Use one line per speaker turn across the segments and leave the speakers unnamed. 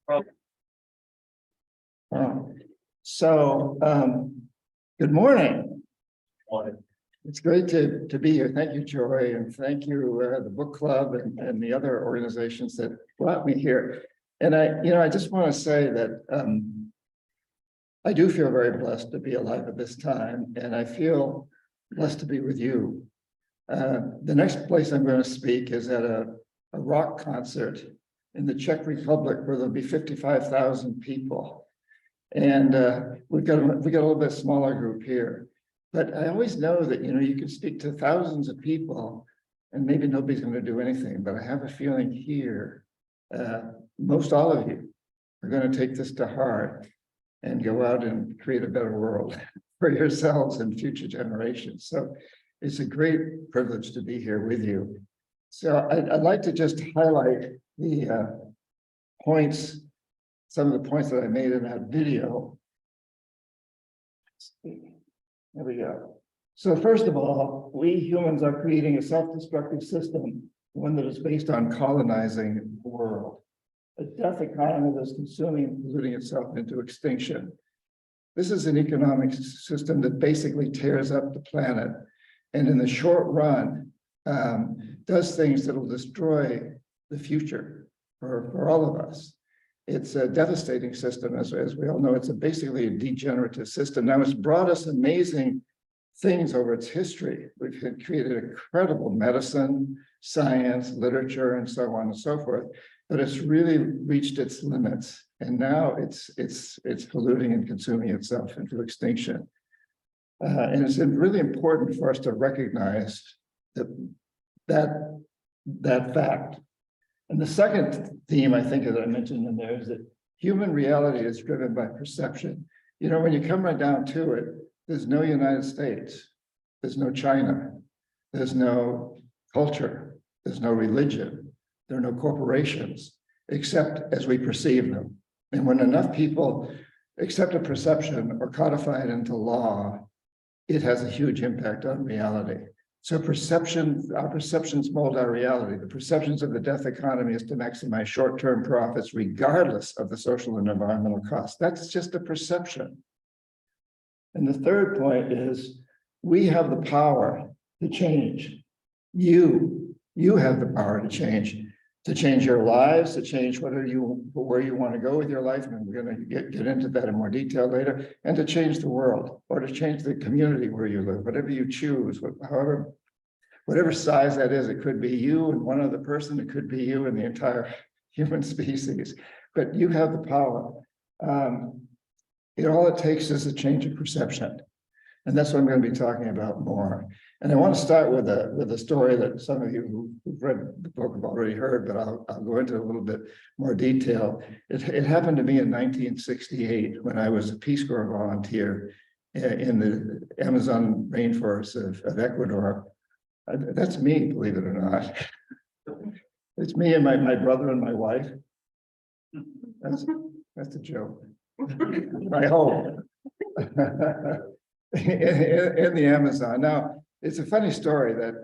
Good morning. It's great to be here. Thank you, Joy, and thank you, the book club and the other organizations that brought me here. And I just want to say that I do feel very blessed to be alive at this time, and I feel blessed to be with you. The next place I'm going to speak is at a rock concert in the Czech Republic, where there'll be 55,000 people. And we got a little bit smaller group here. But I always know that, you can speak to thousands of people and maybe nobody's going to do anything. But I have a feeling here, most all of you are going to take this to heart and go out and create a better world for yourselves and future generations. So it's a great privilege to be here with you. So I'd like to just highlight the points, some of the points that I made in that video. There we go. So first of all, we humans are creating a self-destructive system, one that is based on colonizing the world. A death economy that's consuming and polluting itself into extinction. This is an economic system that basically tears up the planet, and in the short run, does things that will destroy the future for all of us. It's a devastating system, as we all know. It's basically a degenerative system. Now, it's brought us amazing things over its history. We've created incredible medicine, science, literature, and so on and so forth. But it's really reached its limits, and now it's polluting and consuming itself into extinction. And it's really important for us to recognize that fact. And the second theme, I think, that I mentioned in there is that human reality is driven by perception. When you come right down to it, there's no United States, there's no China, there's no culture, there's no religion, there are no corporations, except as we perceive them. And when enough people accept a perception or codify it into law, it has a huge impact on reality. So our perceptions mold our reality. The perceptions of the death economy is to maximize short-term profits, regardless of the social and environmental costs. That's just a perception. And the third point is we have the power to change. You have the power to change your lives, to change where you want to go with your life. And we're going to get into that in more detail later, and to change the world or to change the community where you live, whatever you choose, whatever size that is. It could be you and one other person. It could be you and the entire human species, but you have the power. All it takes is a change of perception. And that's what I'm going to be talking about more. And I want to start with a story that some of you who've read the book have already heard, but I'll go into a little bit more detail. It happened to me in 1968 when I was a Peace Corps volunteer in the Amazon rainforest of Ecuador. That's me, believe it or not. It's me and my brother and my wife. That's a joke. I hope. in the Amazon. Now, it's a funny story that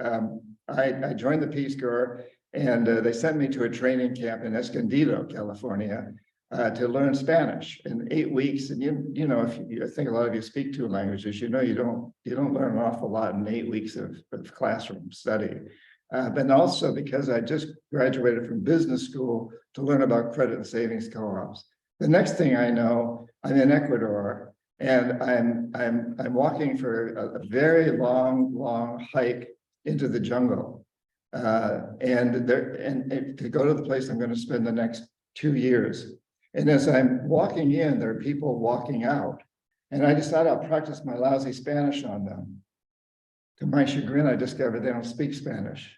I joined the Peace Corps, and they sent me to a training camp in Escondido, California, to learn Spanish in 8 weeks. And I think a lot of you speak two languages. You don't learn an awful lot in 8 weeks of classroom study. But also because I just graduated from business school to learn about credit and savings co-ops. The next thing I know, I'm in Ecuador. And I'm walking for a very long hike into the jungle, and to go to the place I'm going to spend the next 2 years. And as I'm walking in, there are people walking out, and I decided I'll practice my lousy Spanish on them. To my chagrin, I discovered they don't speak Spanish.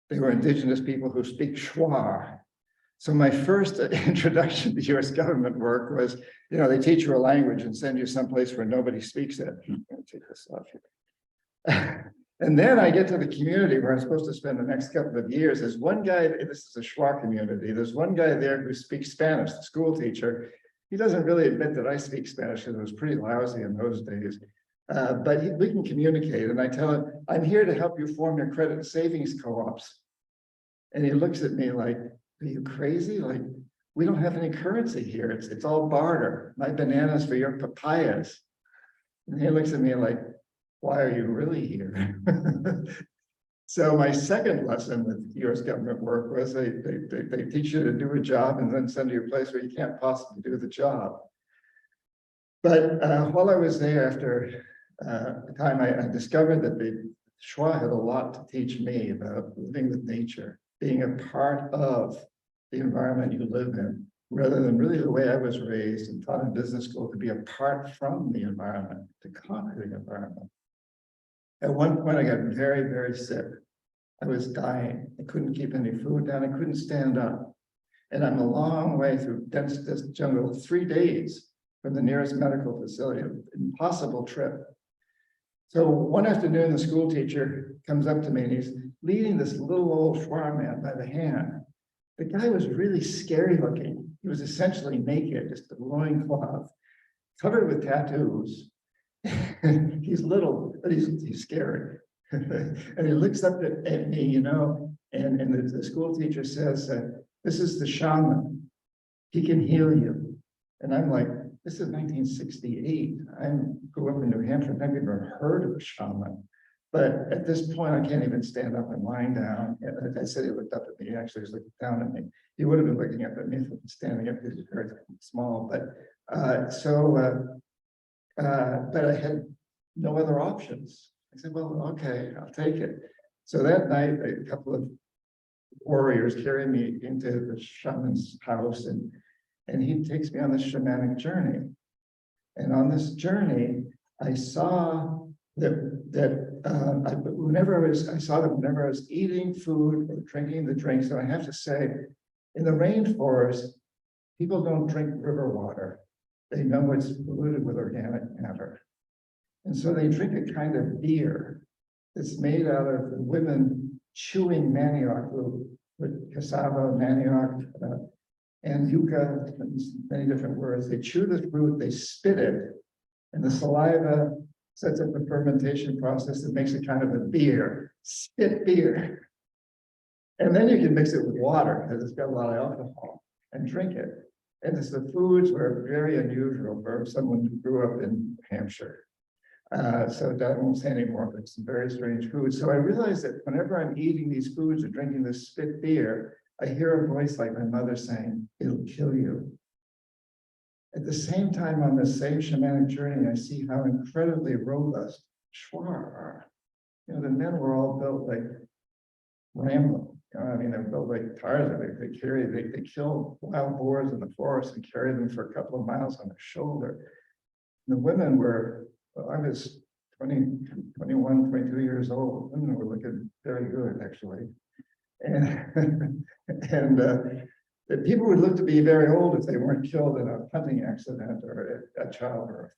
They were indigenous people who speak Schwa. So my first introduction to U.S. government work was, they teach you a language and send you someplace where nobody speaks it. I'm going to take this off here. And then I get to the community where I'm supposed to spend the next couple of years. There's one guy, this is a Schwa community. There's one guy there who speaks Spanish, the school teacher. He doesn't really admit that I speak Spanish because it was pretty lousy in those days. But we can communicate. And I tell him, I'm here to help you form your credit and savings co-ops. And he looks at me like, are you crazy? Like, we don't have any currency here. It's all barter. My bananas for your papayas. And he looks at me like, why are you really here? So my second lesson with US government work was they teach you to do a job and then send you a place where you can't possibly do the job. But while I was there, after a time, I discovered that the Schwa had a lot to teach me about living with nature, being a part of the environment you live in, rather than really the way I was raised and taught in business school to be apart from the environment, to conquer the environment. At one point, I got very, very sick. I was dying. I couldn't keep any food down. I couldn't stand up. And I'm a long way through dense jungle, 3 days from the nearest medical facility, an impossible trip. So one afternoon, the school teacher comes up to me and he's leading this little old Schwa man by the hand. The guy was really scary looking. He was essentially naked, just a loincloth, covered with tattoos. He's little, but he's scary. And he looks up at me, you know, and the school teacher says, this is the shaman. He can heal you. And I'm like, this is 1968. I grew up in New Hampshire. I've never even heard of a shaman. But at this point, I can't even stand up. I'm lying down. And I said he looked up at me. He actually was looking down at me. He would have been looking up at me from standing up because he's very small. But but I had no other options. I said, well, okay, I'll take it. So that night, a couple of warriors carry me into the shaman's house, and he takes me on this shamanic journey. And on this journey, I saw whenever I was eating food or drinking the drink, so I have to say, in the rainforest, people don't drink river water. They know it's polluted with organic matter. And so they drink a kind of beer that's made out of the women chewing manioc with cassava, manioc, and yucca, many different words. They chew this root, they spit it, and the saliva sets up a fermentation process that makes it kind of a beer, spit beer. And then you can mix it with water because it's got a lot of alcohol and drink it. And the foods were very unusual for someone who grew up in Hampshire. So I won't say anymore, but some very strange foods. So I realized that whenever I'm eating these foods or drinking this spit beer, I hear a voice like my mother saying, it'll kill you. At the same time, on this same shamanic journey, I see how incredibly robust Schwa are. You know, the men were all built like Rambo. You know, I mean, they're built like Tarzan. They kill wild boars in the forest and carry them for a couple of miles on their shoulder. And the women were, well, I was 20, 21, 22 years old. Women were looking very good, actually. And the people would look to be very old if they weren't killed in a hunting accident or at childbirth.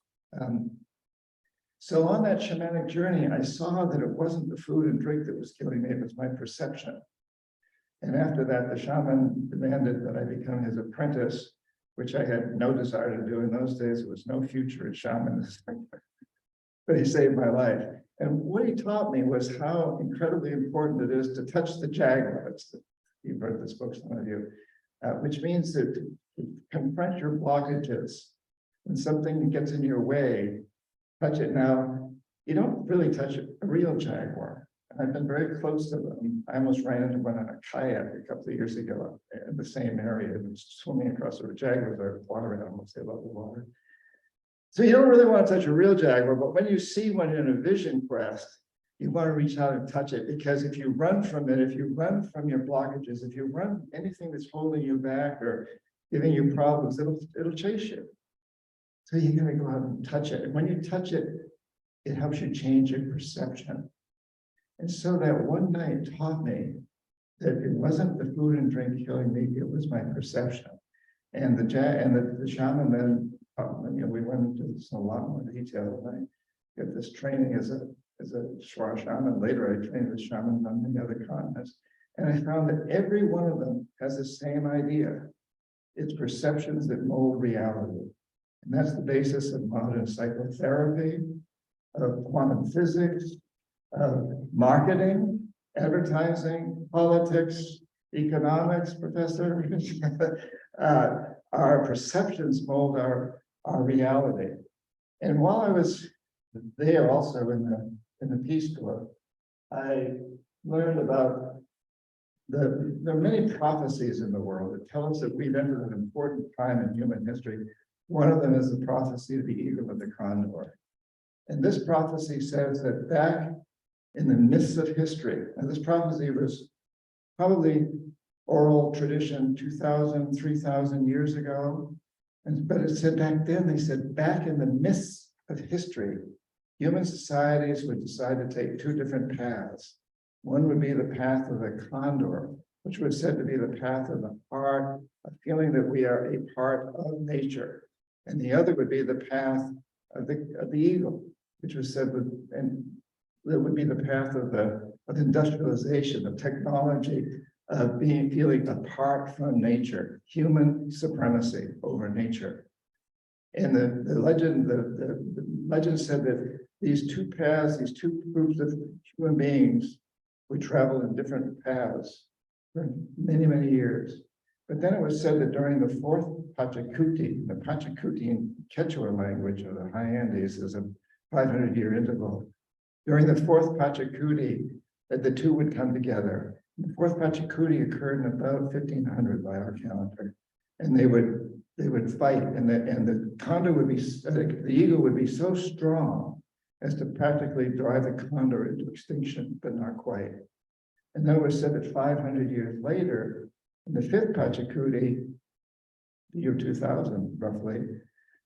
So on that shamanic journey, I saw that it wasn't the food and drink that was killing me, it was my perception. And after that, the shaman demanded that I become his apprentice, which I had no desire to do. In those days, there was no future in shamanism, but he saved my life. And what he taught me was how incredibly important it is to touch the jaguar. You've heard this book, some of you, which means to confront your blockages. When something gets in your way, touch it. Now, you don't really touch a real jaguar. I've been very close to them. I almost ran into one on a kayak a couple of years ago in the same area. It was swimming across the jaguars are water animals, they love the water. So you don't really want to touch a real jaguar, but when you see one in a vision quest, you want to reach out and touch it, because if you run from it, if you run from your blockages, if you run anything that's holding you back or giving you problems, it'll chase you. So you got to go out and touch it. And when you touch it, it helps you change your perception. And so that one night taught me that it wasn't the food and drink killing me, it was my perception. And the shaman then, we went into this in a lot more detail. And I got this training as a Schwa shaman. Later, I trained as shamans on many other continents. And I found that every one of them has the same idea. It's perceptions that mold reality. And that's the basis of modern psychotherapy, of quantum physics, of marketing, advertising, politics, economics, professor. Our perceptions mold our reality. And while I was there also in the Peace Corps, I learned about there are many prophecies in the world that tell us that we've entered an important time in human history. One of them is the prophecy of the eagle and the condor. And this prophecy says that back in the midst of history, and this prophecy was probably oral tradition 2,000, 3,000 years ago. But it said back then, they said back in the midst of history, human societies would decide to take two different paths. One would be the path of the condor, which was said to be the path of the heart, a feeling that we are a part of nature. And the other would be the path of the eagle, which was said and that would be the path of industrialization, of technology, of feeling apart from nature, human supremacy over nature. And the legend said that these two paths, these two groups of human beings would travel in different paths for many, many years. But then it was said that during the fourth Pachacuti, the Pachacuti in Quechua language of the High Andes is a 500-year interval. During the fourth Pachacuti, that the two would come together. The fourth Pachacuti occurred in about 1500 by our calendar, and they would fight, and the condor would be, the eagle would be so strong as to practically drive the condor into extinction, but not quite. And then it was said that 500 years later, in the fifth Pachacuti, the year 2000 roughly,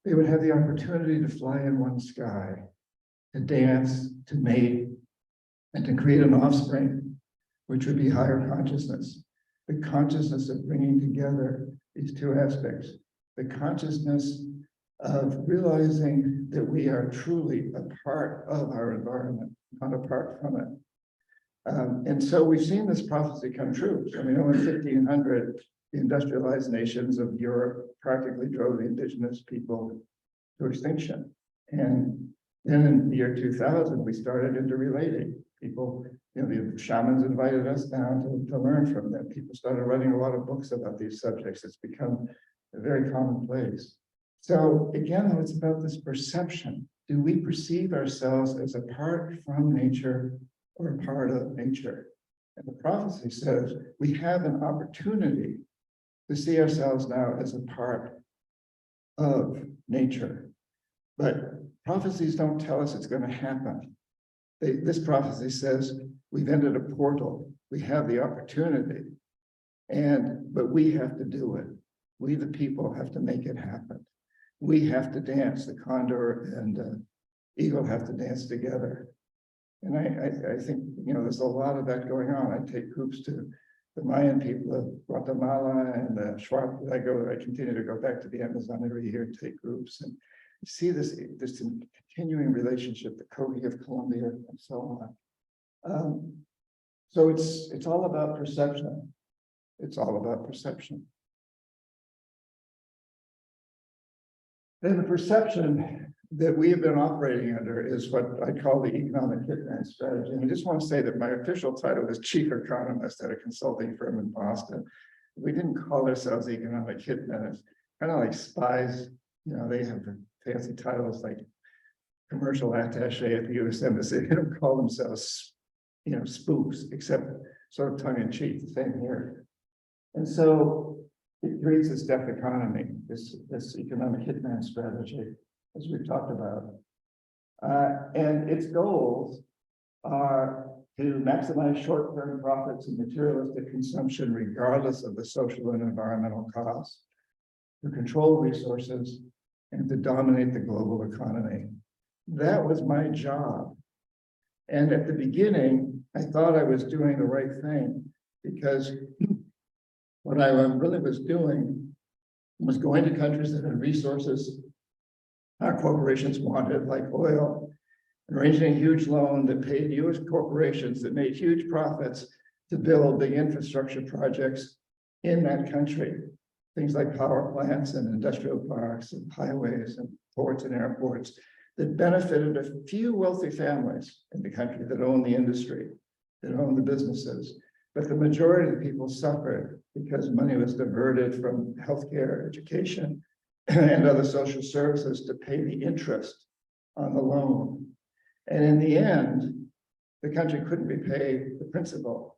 they would have the opportunity to fly in one sky, to dance, to mate, and to create an offspring, which would be higher consciousness. The consciousness of bringing together these two aspects, the consciousness of realizing that we are truly a part of our environment, not apart from it. And so we've seen this prophecy come true. So we know in 1500, the industrialized nations of Europe practically drove the indigenous people to extinction. And then in the year 2000, we started interrelating. People, the shamans invited us down to learn from them. People started writing a lot of books about these subjects. It's become a very commonplace. So again, though, it's about this perception. Do we perceive ourselves as apart from nature or a part of nature? And the prophecy says we have an opportunity to see ourselves now as a part of nature. But prophecies don't tell us it's going to happen. This prophecy says we've entered a portal. We have the opportunity, but we have to do it. We, the people, have to make it happen. We have to dance. The condor and eagle have to dance together. And I think, there's a lot of that going on. I take groups to the Mayan people of Guatemala and the Shuar. I continue to go back to the Amazon every year and take groups. And you see this continuing relationship, the Kogi of Colombia and so on. So it's all about perception. It's all about perception. And the perception that we have been operating under is what I call the economic hitman strategy. And I just want to say that my official title is chief economist at a consulting firm in Boston. We didn't call ourselves economic hitmen. It's kind of like spies. They have fancy titles like commercial attaché at the U.S. Embassy. They don't call themselves, spooks, except sort of tongue-in-cheek. The same here. And so it creates this death economy, this economic hitman strategy, as we've talked about. And its goals are to maximize short-term profits and materialistic consumption, regardless of the social and environmental costs, to control resources, and to dominate the global economy. That was my job. And at the beginning, I thought I was doing the right thing, because what I really was doing was going to countries that had resources our corporations wanted, like oil, and arranging a huge loan that paid US corporations that made huge profits to build big infrastructure projects in that country. Things like power plants and industrial parks and highways and ports and airports that benefited a few wealthy families in the country that own the industry, that own the businesses. But the majority of the people suffered because money was diverted from healthcare, education, and other social services to pay the interest on the loan. And in the end, the country couldn't repay the principal.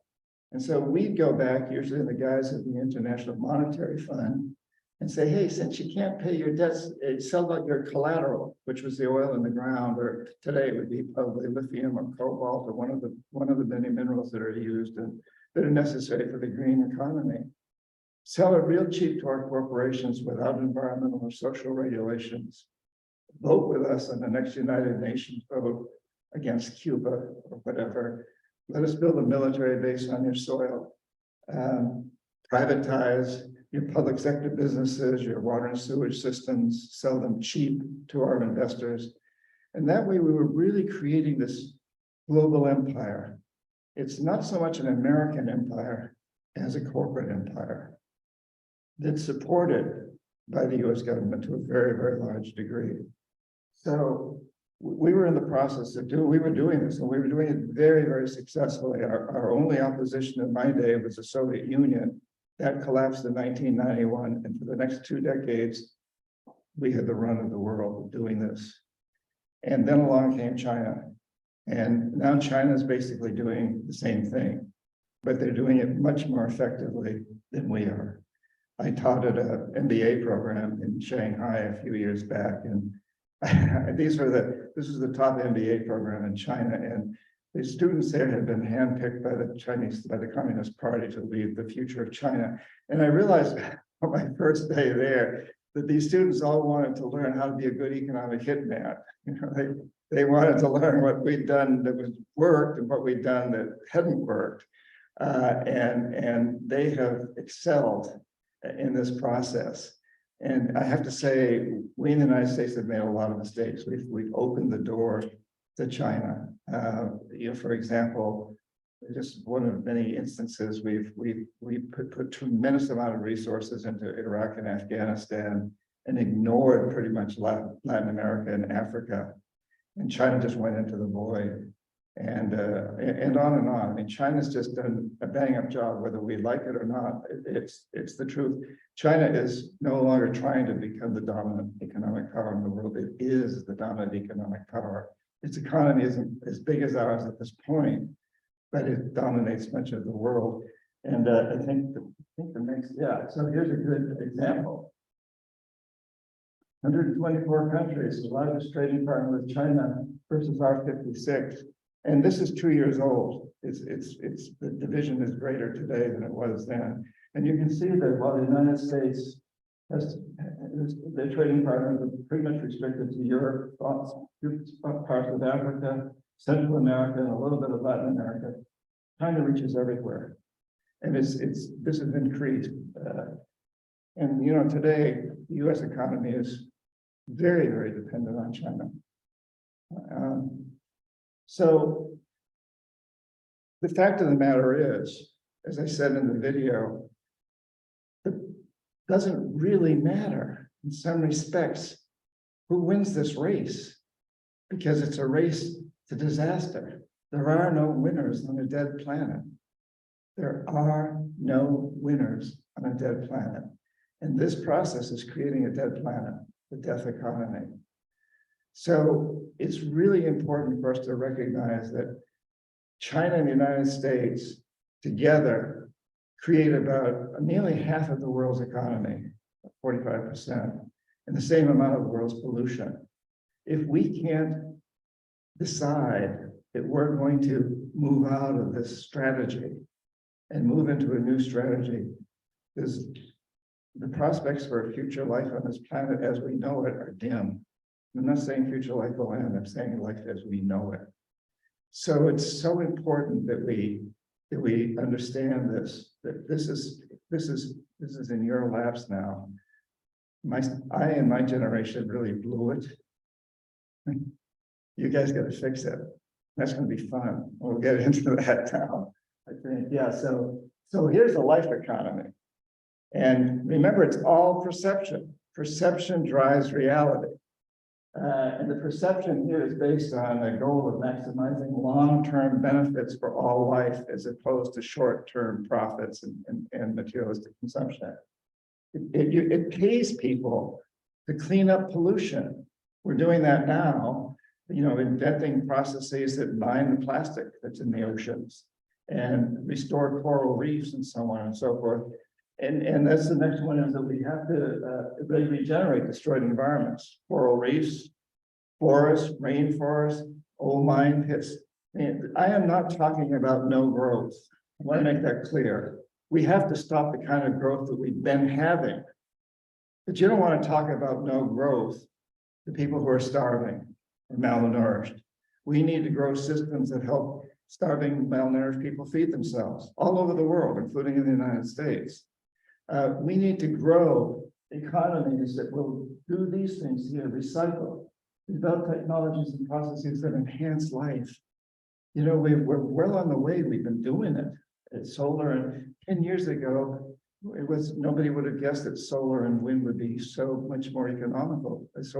And so we'd go back, usually in the guise of the International Monetary Fund, and say, hey, since you can't pay your debts, sell out your collateral, which was the oil in the ground, or today it would be probably lithium or cobalt, or one of the many minerals that are used and that are necessary for the green economy. Sell it real cheap to our corporations without environmental or social regulations. Vote with us on the next United Nations vote against Cuba or whatever. Let us build a military base on your soil. Privatize your public sector businesses, your water and sewage systems, sell them cheap to our investors. And that way we were really creating this global empire. It's not so much an American empire as a corporate empire that's supported by the US government to a very, very large degree. So we were in the process of we were doing this, and we were doing it very, very successfully. Our only opposition in my day was the Soviet Union. That collapsed in 1991, and for the next 2 decades, we had the run of the world doing this. And then along came China. And now China is basically doing the same thing, but they're doing it much more effectively than we are. I taught at an MBA program in Shanghai a few years back, and this is the top MBA program in China, and the students there had been handpicked by the Communist Party to lead the future of China. And I realized on my first day there that these students all wanted to learn how to be a good economic hitman. You know, they wanted to learn what we'd done that was worked and what we'd done that hadn't worked. And they have excelled in this process. And I have to say, we in the United States have made a lot of mistakes. We've opened the door to China. For example, just one of many instances, we put tremendous amount of resources into Iraq and Afghanistan and ignored pretty much Latin America and Africa. And China just went into the void, and on and on. I mean, China's just done a bang-up job, whether we like it or not. It's the truth. China is no longer trying to become the dominant economic power in the world. It is the dominant economic power. Its economy isn't as big as ours at this point, but it dominates much of the world. And I think the next, so here's a good example. 124 countries, the largest trading partner with China versus our 56. And this is 2 years old. The division is greater today than it was then. And you can see that while the United States their trading partners are pretty much restricted to Europe, parts of Africa, Central America, and a little bit of Latin America, China reaches everywhere. And this has increased. And you know, today, the US economy is very, very dependent on China. So the fact of the matter is, as I said in the video, it doesn't really matter in some respects who wins this race, because it's a race to disaster. There are no winners on a dead planet. There are no winners on a dead planet. And this process is creating a dead planet, the death economy. So it's really important for us to recognize that China and the United States together create about nearly half of the world's economy, 45%, and the same amount of the world's pollution. If we can't decide that we're going to move out of this strategy and move into a new strategy, the prospects for a future life on this planet as we know it are dim. I'm not saying future life will end, I'm saying life as we know it. So it's so important that we understand this, that this is in your laps now. I and my generation really blew it. You guys got to fix it. That's going to be fun. We'll get into that now. I think, so here's a life economy. And remember, it's all perception. Perception drives reality. And the perception here is based on a goal of maximizing long-term benefits for all life as opposed to short-term profits and materialistic consumption. It pays people to clean up pollution. We're doing that now, inventing processes that mine the plastic that's in the oceans and restore coral reefs and so on and so forth. And that's the next one, is that we have to really regenerate destroyed environments, coral reefs, forests, rainforests, old mine pits. And I am not talking about no growth. I want to make that clear. We have to stop the kind of growth that we've been having. But you don't want to talk about no growth to people who are starving or malnourished. We need to grow systems that help starving, malnourished people feed themselves all over the world, including in the United States. We need to grow economies that will do these things here, recycle, develop technologies and processes that enhance life. We're well on the way. We've been doing it. It's solar, and 10 years ago, nobody would have guessed that solar and wind would be so much more economical as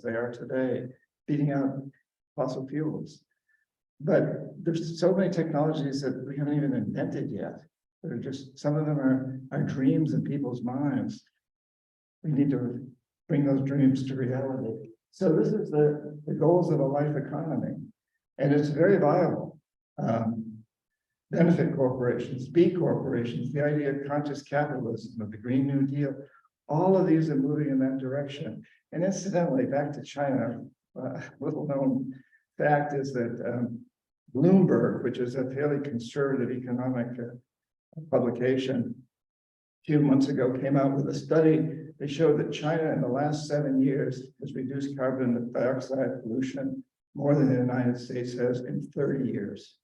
they are today, beating out fossil fuels. But there's so many technologies that we haven't even invented yet. They're just, some of them are dreams in people's minds. We need to bring those dreams to reality. So this is the goals of a life economy, and it's very viable. Benefit corporations, B corporations, the idea of conscious capitalism, of the Green New Deal, all of these are moving in that direction. And incidentally, back to China, little known fact is that Bloomberg, which is a fairly conservative economic publication, a few months ago came out with a study. They showed that China in the last 7 years has reduced carbon dioxide pollution more than the United States has in 30 years.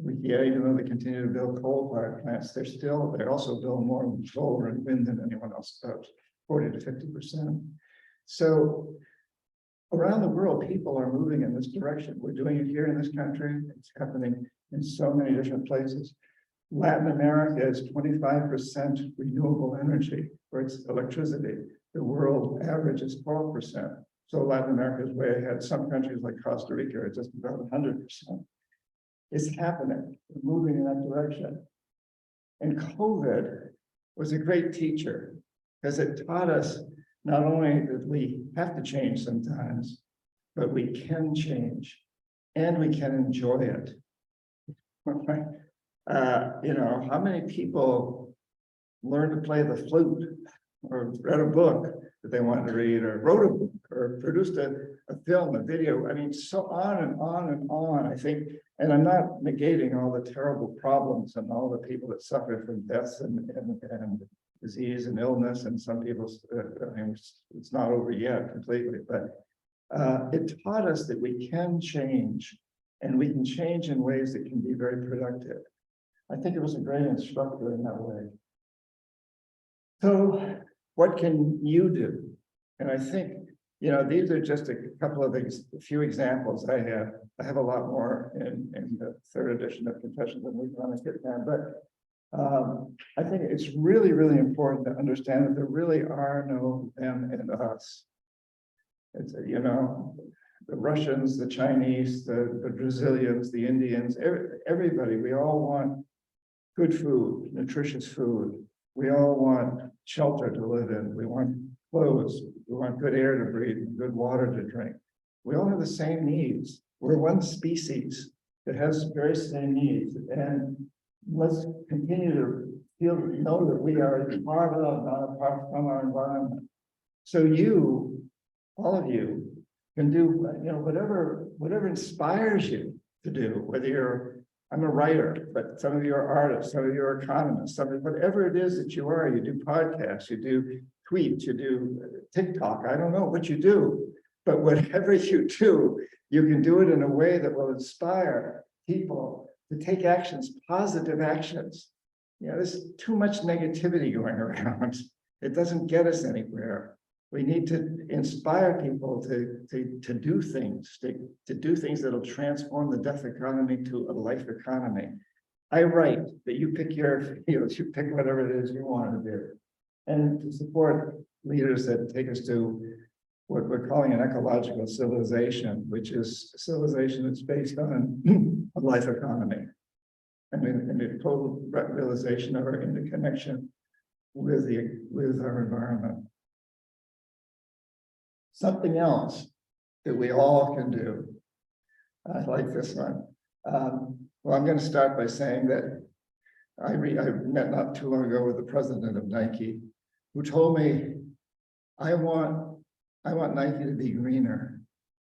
Even though they continue to build coal-fired plants, they also build more solar and wind than anyone else does, 40 to 50%. So around the world, people are moving in this direction. We're doing it here in this country. It's happening in so many different places. Latin America is 25% renewable energy for its electricity. The world average is 12%. So Latin America is way ahead. Some countries like Costa Rica are just about 100%. It's happening. We're moving in that direction. And COVID was a great teacher because it taught us not only that we have to change sometimes, but we can change and we can enjoy it. How many people learned to play the flute or read a book that they wanted to read or wrote a book or produced a film, a video? I mean, so on and on and on, I think. And I'm not negating all the terrible problems and all the people that suffer from deaths and disease and illness. And some people, it's not over yet completely, but it taught us that we can change, and we can change in ways that can be very productive. I think it was a great instructor in that way. So what can you do? And I think, these are just a couple of a few examples I have. I have a lot more in the third edition of Confessions of an Economic Hitman, but I think it's really, really important to understand that there really are no them and us. It's, the Russians, the Chinese, the Brazilians, the Indians, everybody, we all want good food, nutritious food. We all want shelter to live in. We want clothes. We want good air to breathe, and good water to drink. We all have the same needs. We're one species that has very same needs. And let's continue to know that we are part of, not apart from our environment. So you, all of you, can do whatever inspires you to do, whether I'm a writer, but some of you are artists, some of you are economists, whatever it is that you are, you do podcasts, you do tweets, you do TikTok, I don't know what you do, but whatever you do, you can do it in a way that will inspire people to take actions, positive actions. There's too much negativity going around. It doesn't get us anywhere. We need to inspire people to do things, to do things that'll transform the death economy to a life economy. I write that you pick your fields, you pick whatever it is you want to do, and to support leaders that take us to what we're calling an ecological civilization, which is a civilization that's based on a life economy and a total realization of our interconnection with our environment. Something else that we all can do. I like this one. Well, I'm going to start by saying that I met not too long ago with the president of Nike, who told me, I want Nike to be greener.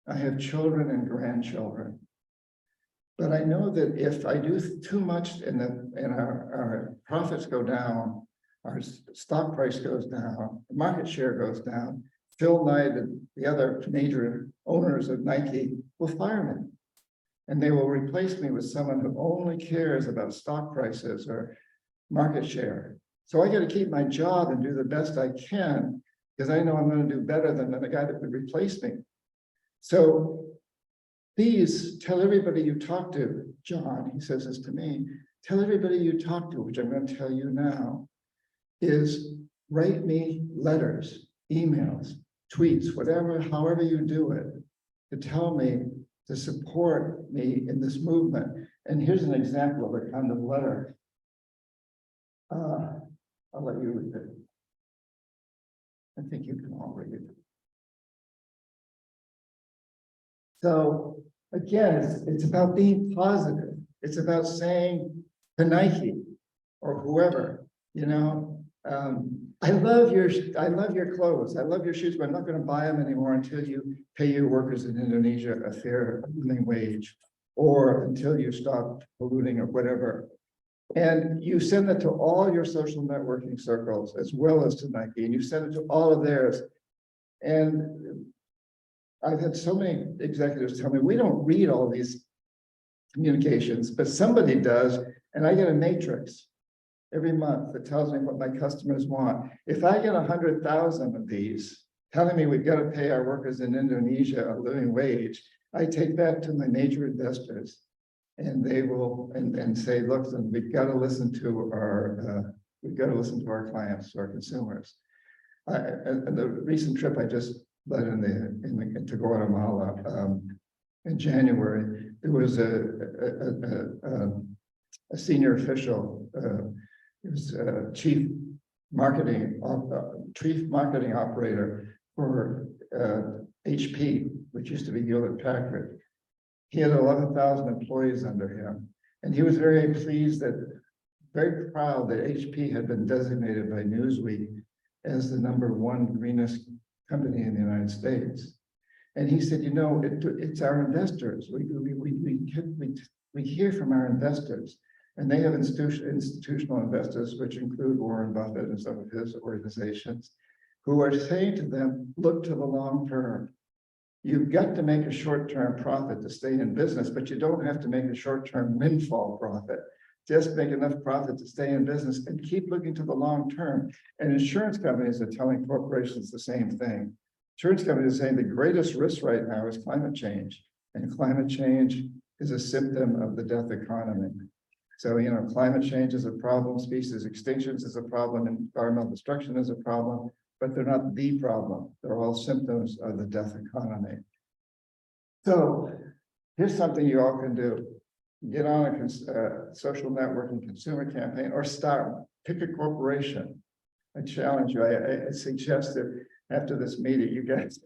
I have children and grandchildren. But I know that if I do too much and our profits go down, our stock price goes down, market share goes down, Phil Knight and the other major owners of Nike will fire me. And they will replace me with someone who only cares about stock prices or market share. So I got to keep my job and do the best I can, because I know I'm going to do better than the guy that would replace me. So please tell everybody you talk to, John, he says this to me, tell everybody you talk to, which I'm going to tell you now, is write me letters, emails, tweets, whatever, however you do it, to tell me, to support me in this movement. And here's an example of a kind of letter. I'll let you read it. I think you can all read it. So again, it's about being positive. It's about saying to Nike or whoever, you know, I love your clothes. I love your shoes, but I'm not going to buy them anymore until you pay your workers in Indonesia a fair living wage, or until you stop polluting or whatever. And you send that to all your social networking circles, as well as to Nike, and you send it to all of theirs. And I've had so many executives tell me, we don't read all these communications, but somebody does, and I get a matrix every month that tells me what my customers want. If I get 100,000 of these telling me we've got to pay our workers in Indonesia a living wage, I take that to my major investors, and they will and say, look, we've got to listen to our clients, our consumers. And the recent trip I just led to Guatemala in January, there was a senior official. He was chief marketing operator for HP, which used to be Hewlett-Packard. He had 11,000 employees under him, and he was very very proud that HP had been designated by Newsweek as the #1 greenest company in the United States. And he said, you know, it's our investors. We hear from our investors. And they have institutional investors, which include Warren Buffett and some of his organizations, who are saying to them, look to the long term. You've got to make a short-term profit to stay in business, but you don't have to make a short-term windfall profit. Just make enough profit to stay in business and keep looking to the long term. And insurance companies are telling corporations the same thing. Insurance companies are saying the greatest risk right now is climate change. And climate change is a symptom of the death economy. So, you know, climate change is a problem, species extinctions is a problem, environmental destruction is a problem, but they're not the problem. They're all symptoms of the death economy. So here's something you all can do. Get on a social networking consumer campaign, or start, pick a corporation. I challenge you, I suggest that after this meeting, you guys,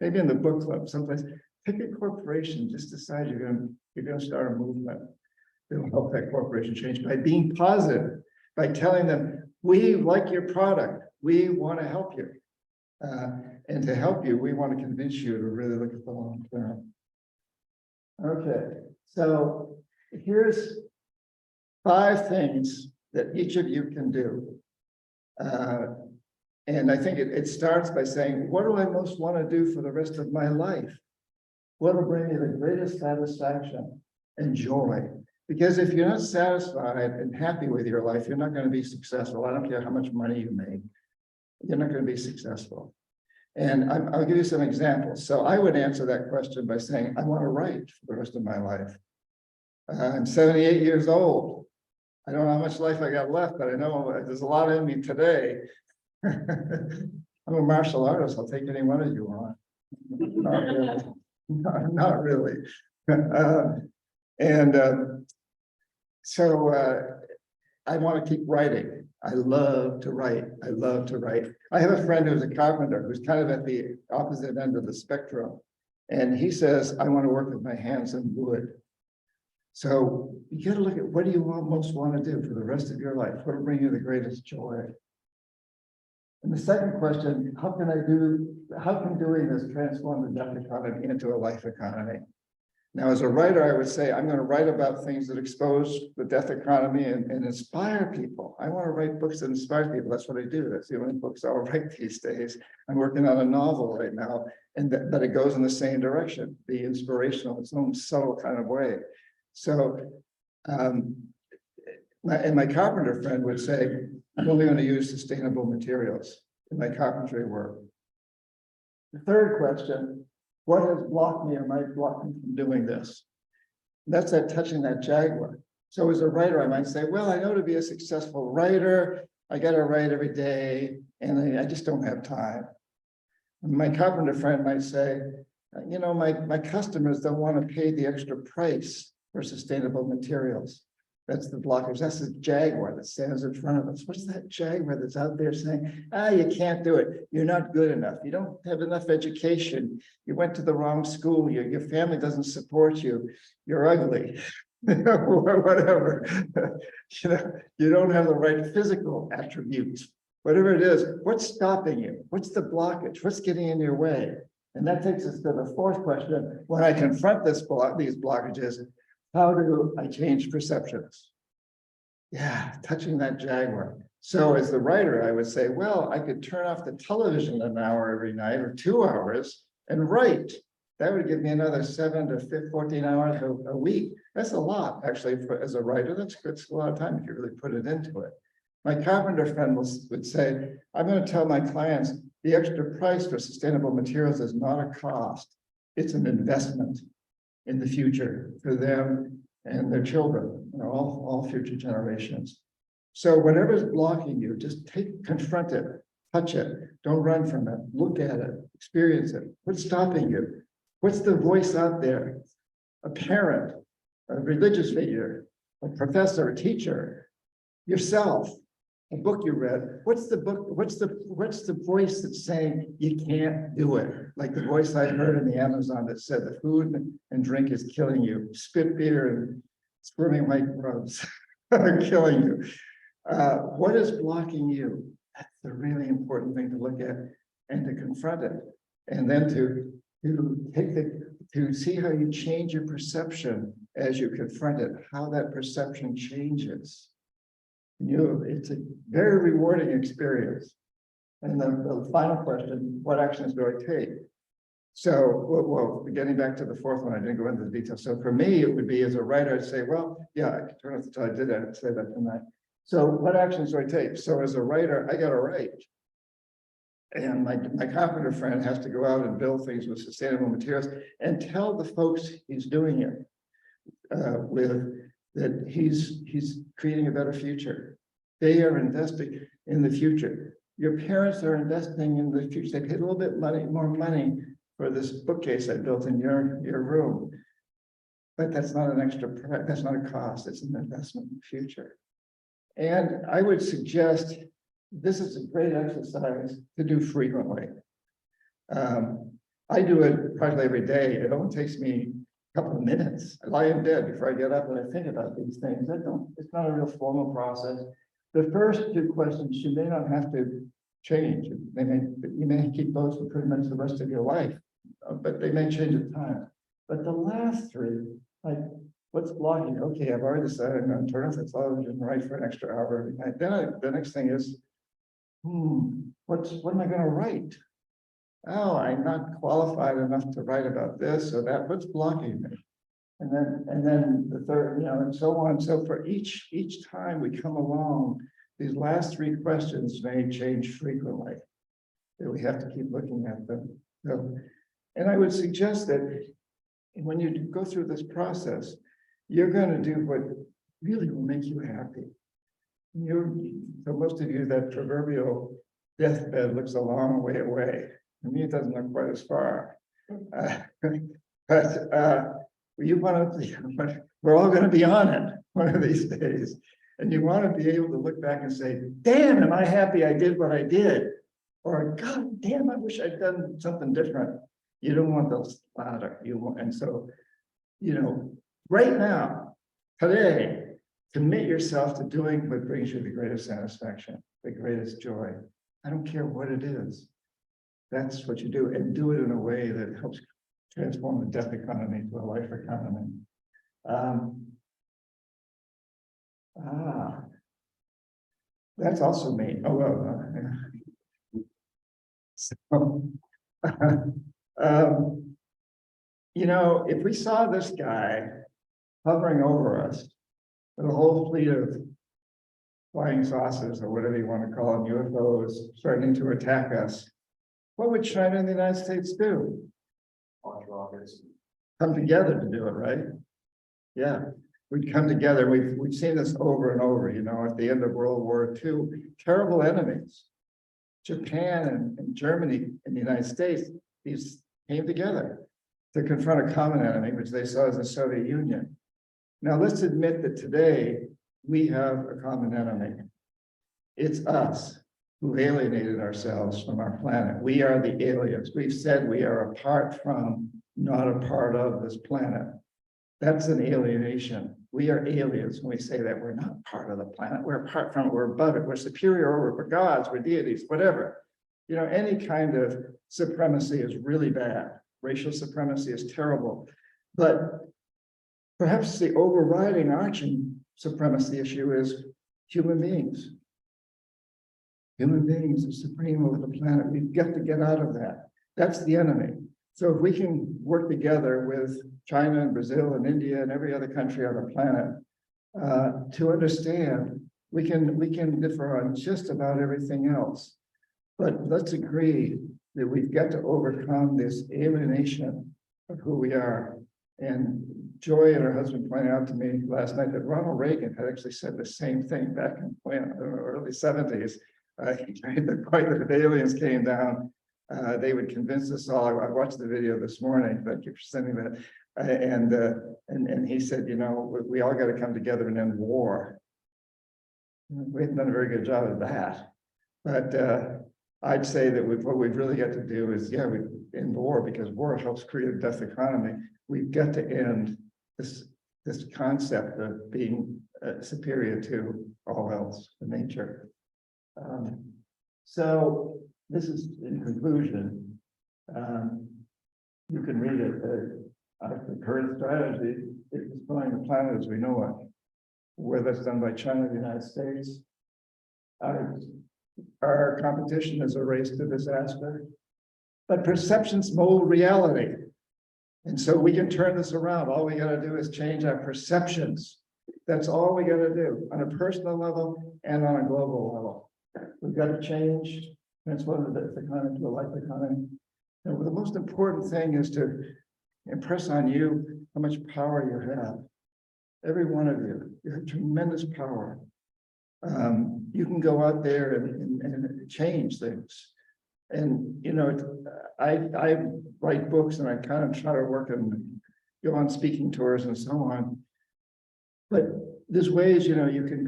maybe in the book club someplace, pick a corporation, just decide you're going to start a movement. It'll help that corporation change by being positive, by telling them, we like your product, we want to help you. And to help you, we want to convince you to really look at the long term. Okay, so here's 5 things that each of you can do. And I think it starts by saying, what do I most want to do for the rest of my life? What will bring me the greatest satisfaction and joy? Because if you're not satisfied and happy with your life, you're not going to be successful. I don't care how much money you make. You're not going to be successful. And I'll give you some examples. So I would answer that question by saying, I want to write for the rest of my life. I'm 78 years old. I don't know how much life I got left, but I know there's a lot in me today. I'm a martial artist. I'll take any one of you on. Not really. Not really. And so I want to keep writing. I love to write. I love to write. I have a friend who's a carpenter who's kind of at the opposite end of the spectrum. And he says, I want to work with my hands in wood. So you got to look at what do you most want to do for the rest of your life? What will bring you the greatest joy? And the second question, how can doing this transform the death economy into a life economy? Now, as a writer, I would say, I'm going to write about things that expose the death economy and inspire people. I want to write books that inspire people. That's what I do. That's the only books I'll write these days. I'm working on a novel right now, but it goes in the same direction, be inspirational in its own subtle kind of way. So, my carpenter friend would say, I'm only going to use sustainable materials in my carpentry work. The third question, what has blocked me or might block me from doing this? That's that touching that jaguar. So as a writer, I might say, well, I know to be a successful writer, I got to write every day, and I just don't have time. And my carpenter friend might say, you know, my customers don't want to pay the extra price for sustainable materials. That's the blockers. That's the jaguar that stands in front of us. What's that jaguar that's out there saying, you can't do it. You're not good enough. You don't have enough education. You went to the wrong school. Your family doesn't support you. You're ugly. Whatever. You don't have the right physical attributes. Whatever it is, what's stopping you? What's the blockage? What's getting in your way? And that takes us to the fourth question. When I confront these blockages, how do I change perceptions? Yeah, touching that jaguar. So as the writer, I would say, well, I could turn off the television an hour every night or 2 hours and write. That would give me another 7 to 14 hours a week. That's a lot, actually, as a writer. That's a lot of time if you really put it into it. My carpenter friend would say, I'm going to tell my clients the extra price for sustainable materials is not a cost. It's an investment in the future for them and their children, all future generations. So whatever's blocking you, just confront it, touch it, don't run from it, look at it, experience it. What's stopping you? What's the voice out there? A parent, a religious figure, a professor, a teacher, yourself, a book you read. What's the voice that's saying you can't do it? Like the voice I heard in the Amazon that said the food and drink is killing you. Spit beer and squirming white grubs are killing you. What is blocking you? That's the really important thing to look at and to confront it. And then to see how you change your perception as you confront it, how that perception changes. It's a very rewarding experience. And then the final question, what actions do I take? So, well, getting back to the fourth one, I didn't go into the details. So for me, it would be as a writer, I'd say, well, yeah, I could turn off the time. I did that, I'd say that tonight. So what actions do I take? So as a writer, I got to write. And my carpenter friend has to go out and build things with sustainable materials and tell the folks he's doing it with that he's creating a better future. They are investing in the future. Your parents are investing in the future. They paid a little bit more money for this bookcase I built in your room. But that's not an extra, that's not a cost, it's an investment in the future. And I would suggest this is a great exercise to do frequently. I do it practically every day. It only takes me couple of minutes. I lie in bed before I get up and I think about these things. It's not a real formal process. The first 2 questions you may not have to change. You may keep those for pretty much the rest of your life, but they may change at times. But the last 3, like what's blocking? Okay, I've already decided I'm going to turn off the television and write for an extra hour every night. Then the next thing is, what am I going to write? Oh, I'm not qualified enough to write about this or that. What's blocking me? And then the third, and so on. So for each time we come along, these last 3 questions may change frequently. That we have to keep looking at them. So, and I would suggest that when you go through this process, you're going to do what really will make you happy. For most of you, that proverbial deathbed looks a long way away. For me, it doesn't look quite as far. Uh, but you want to, we're all going to be on it one of these days. And you want to be able to look back and say, damn, am I happy I did what I did? Or God damn, I wish I'd done something different. You don't want those louder. You want, and so, right now, today, commit yourself to doing what brings you the greatest satisfaction, the greatest joy. I don't care what it is. That's what you do, and do it in a way that helps transform the death economy to a life economy. That's also me. Oh, well. So, if we saw this guy hovering over us with a whole fleet of flying saucers or whatever you want to call them, UFOs, threatening to attack us, what would China and the United States do?
Launch rockets.
Come together to do it, right? Yeah, we'd come together. We've seen this over and over, at the end of World War II, terrible enemies. Japan and Germany and the United States, these came together to confront a common enemy, which they saw as the Soviet Union. Now, let's admit that today we have a common enemy. It's us who alienated ourselves from our planet. We are the aliens. We've said we are apart from, not a part of this planet. That's an alienation. We are aliens when we say that we're not part of the planet. We're apart from it. We're above it. We're superior over it. We're gods. We're deities, whatever. Any kind of supremacy is really bad. Racial supremacy is terrible. But perhaps the overriding arching supremacy issue is human beings. Human beings are supreme over the planet. We've got to get out of that. That's the enemy. So if we can work together with China and Brazil and India and every other country on the planet to understand, we can differ on just about everything else. But let's agree that we've got to overcome this alienation of who we are. And Joy and her husband pointed out to me last night that Ronald Reagan had actually said the same thing back in the early 70s. He made the point that if aliens came down, they would convince us all. I watched the video this morning. Thank you for sending that. And he said, we all got to come together and end war. We haven't done a very good job of that. But I'd say that what we've really got to do is, we end war, because war helps create a death economy. We've got to end this concept of being superior to all else in nature. So this is in conclusion. You can read it. The current strategy is destroying the planet as we know it, whether that's done by China or the United States. Our competition is a race to disaster, but perceptions mold reality. And so we can turn this around. All we got to do is change our perceptions. That's all we got to do on a personal level and on a global level. We've got to change, transform the economy to a life economy. And the most important thing is to impress on you how much power you have. Every one of you, you have tremendous power. You can go out there and change things. And, I write books and I kind of try to work and go on speaking tours and so on. But there's ways, you can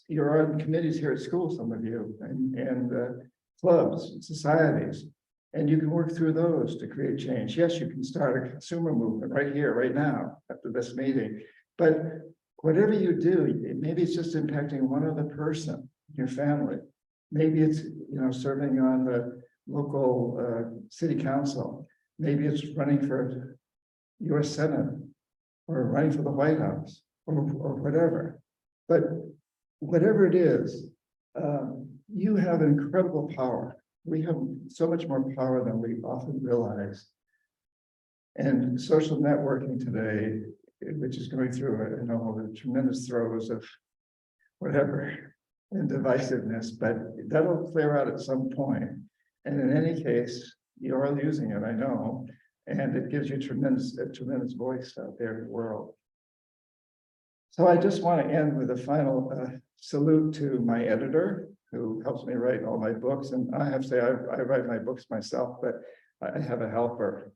you're on committees here at school, some of you, and clubs, and societies, and you can work through those to create change. Yes, you can start a consumer movement right here, right now, after this meeting. But whatever you do, maybe it's just impacting one other person in your family. Maybe it's, serving on the local city council. Maybe it's running for US Senate or running for the White House or whatever. But whatever it is, you have incredible power. We have so much more power than we often realize. And social networking today, which is going through the tremendous throes of whatever and divisiveness, but that'll clear out at some point. And in any case, you're all using it, I know, and it gives you a tremendous voice out there in the world. So I just want to end with a final salute to my editor, who helps me write all my books. And I have to say, I write my books myself, but I have a helper.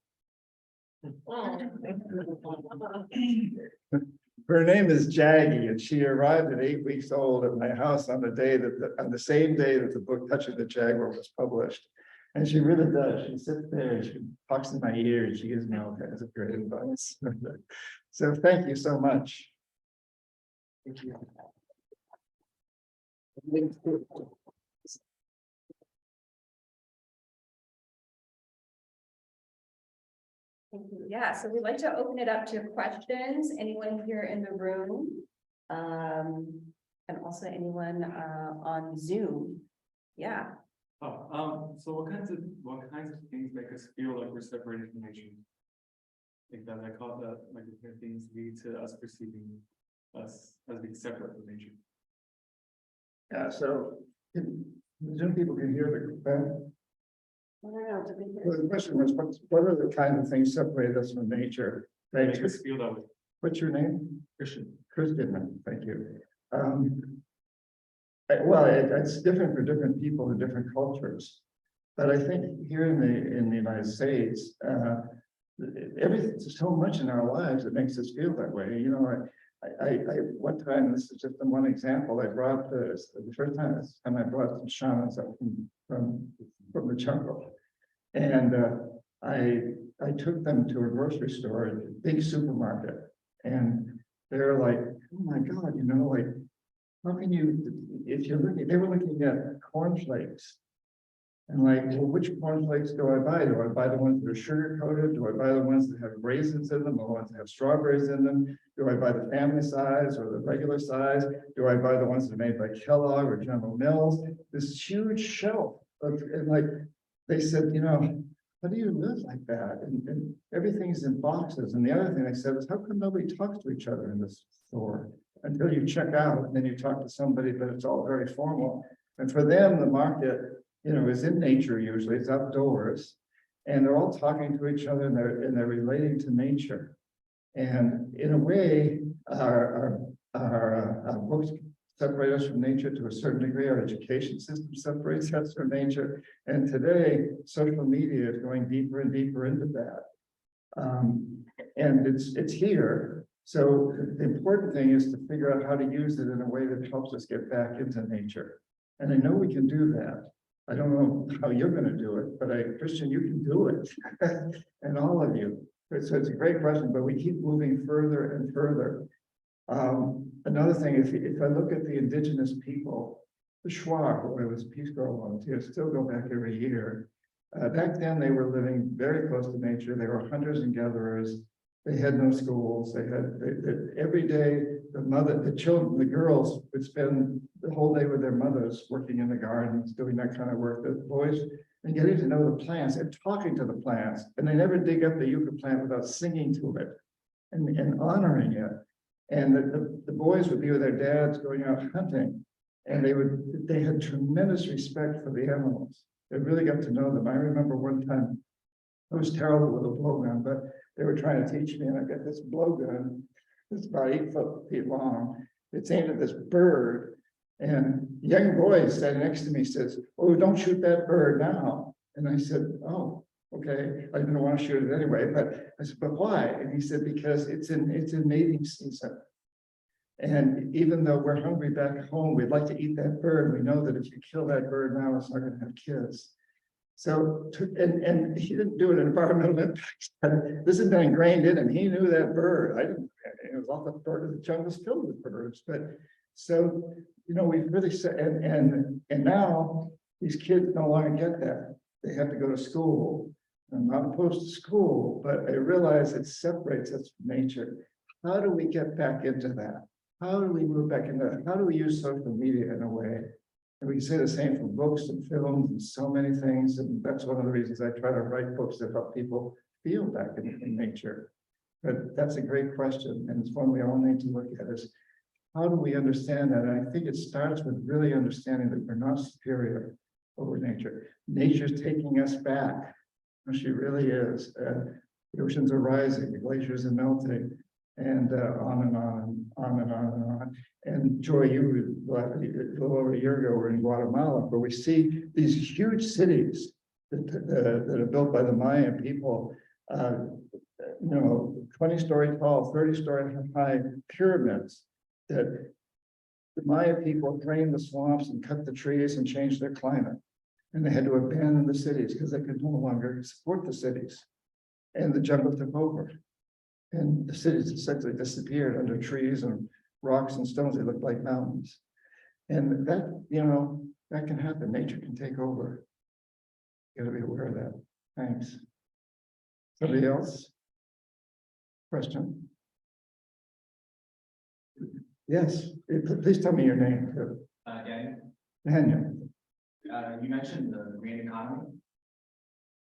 Her name is Jaggy, and she arrived at 8 weeks old at my house on the same day that the book Touching the Jaguar was published. And she really does. She sits there and she talks in my ear and she gives me all kinds of great advice. So thank you so much. Thank you.
Thank you. Yeah, so we'd like to open it up to questions. Anyone here in the room? And also anyone on Zoom? Yeah.
So what kinds of things make us feel like we're separated from nature? Like that, I call that, like different things lead to us perceiving us as being separate from nature.
Yeah, so Zoom people can hear the
I don't know.
well, the question was, what are the kind of things separate us from nature?
They make us feel that way.
What's your name?
Christian.
Christian, thank you. Well, it's different for different people in different cultures. But I think here in the United States, there's so much in our lives that makes us feel that way. You know, I one time, this is just one example, I brought the first time I brought some shamans up from the jungle. And I took them to a grocery store, a big supermarket, and they're like, oh my God, you know, like, how can you, if you're looking, they were looking at cornflakes. And like, well, which cornflakes do I buy? Do I buy the ones that are sugar coated? Do I buy the ones that have raisins in them, or the ones that have strawberries in them? Do I buy the family size or the regular size? Do I buy the ones that are made by Kellogg or General Mills? This huge shelf of, and like, they said, you know, how do you live like that? And everything's in boxes. And the other thing they said is, how come nobody talks to each other in this store until you check out and then you talk to somebody, but it's all very formal. And for them, the market, you know, is in nature usually, it's outdoors, and they're all talking to each other and they're relating to nature. And in a way, our books separate us from nature to a certain degree. Our education system separates us from nature. And today, social media is going deeper and deeper into that. And it's here. So the important thing is to figure out how to use it in a way that helps us get back into nature. And I know we can do that. I don't know how you're going to do it, but Christian, you can do it. And all of you. So it's a great question, but we keep moving further and further. Another thing, if I look at the indigenous people, the Shuar, who I was Peace Corps volunteer, still go back every year. Back then, they were living very close to nature. They were hunters and gatherers. They had no schools. They every day, the children, the girls would spend the whole day with their mothers working in the gardens, doing that kind of work. The boys, and getting to know the plants and talking to the plants. And they never dig up the yucca plant without singing to it and honoring it. And the boys would be with their dads going out hunting, and they had tremendous respect for the animals. They really got to know them. I remember one time, I was terrible with a blowgun, but they were trying to teach me, and I got this blowgun that's about 8 feet long. It's aimed at this bird, and young boy standing next to me says, "Oh, don't shoot that bird now." And I said, "Oh, okay." I didn't want to shoot it anyway, but I said, "But why?" And he said, "Because it's in mating season. And even though we're hungry back home, we'd like to eat that bird. We know that if you kill that bird now, it's not going to have kids." So, and he didn't do an environmental impact. This had been ingrained in him. He knew that bird. I didn't. It was all the bird of the jungle was filled with birds. But so, you know, we've really said, and now these kids no longer get that. They have to go to school. I'm not opposed to school, but I realize it separates us from nature. How do we get back into that? How do we move back into that? How do we use social media in a way? And we can say the same for books and films and so many things. And that's one of the reasons I try to write books that help people feel back in nature. But that's a great question. And it's one we all need to look at is how do we understand that? And I think it starts with really understanding that we're not superior over nature. Nature's taking us back. She really is. The oceans are rising, the glaciers are melting, and on and on and on and on and on. And Joy, you a little over a year ago were in Guatemala, where we see these huge cities that are built by the Mayan people. 20-story tall, 30-story high pyramids that the Maya people drained the swamps and cut the trees and changed their climate. And they had to abandon the cities because they could no longer support the cities. And the jungle took over. And the cities essentially disappeared under trees and rocks and stones. They looked like mountains. And that, that can happen. Nature can take over. You gotta be aware of that. Thanks. Somebody else? Question? Yes, please tell me your name too.
Daniel,
Daniel.
you mentioned the green economy.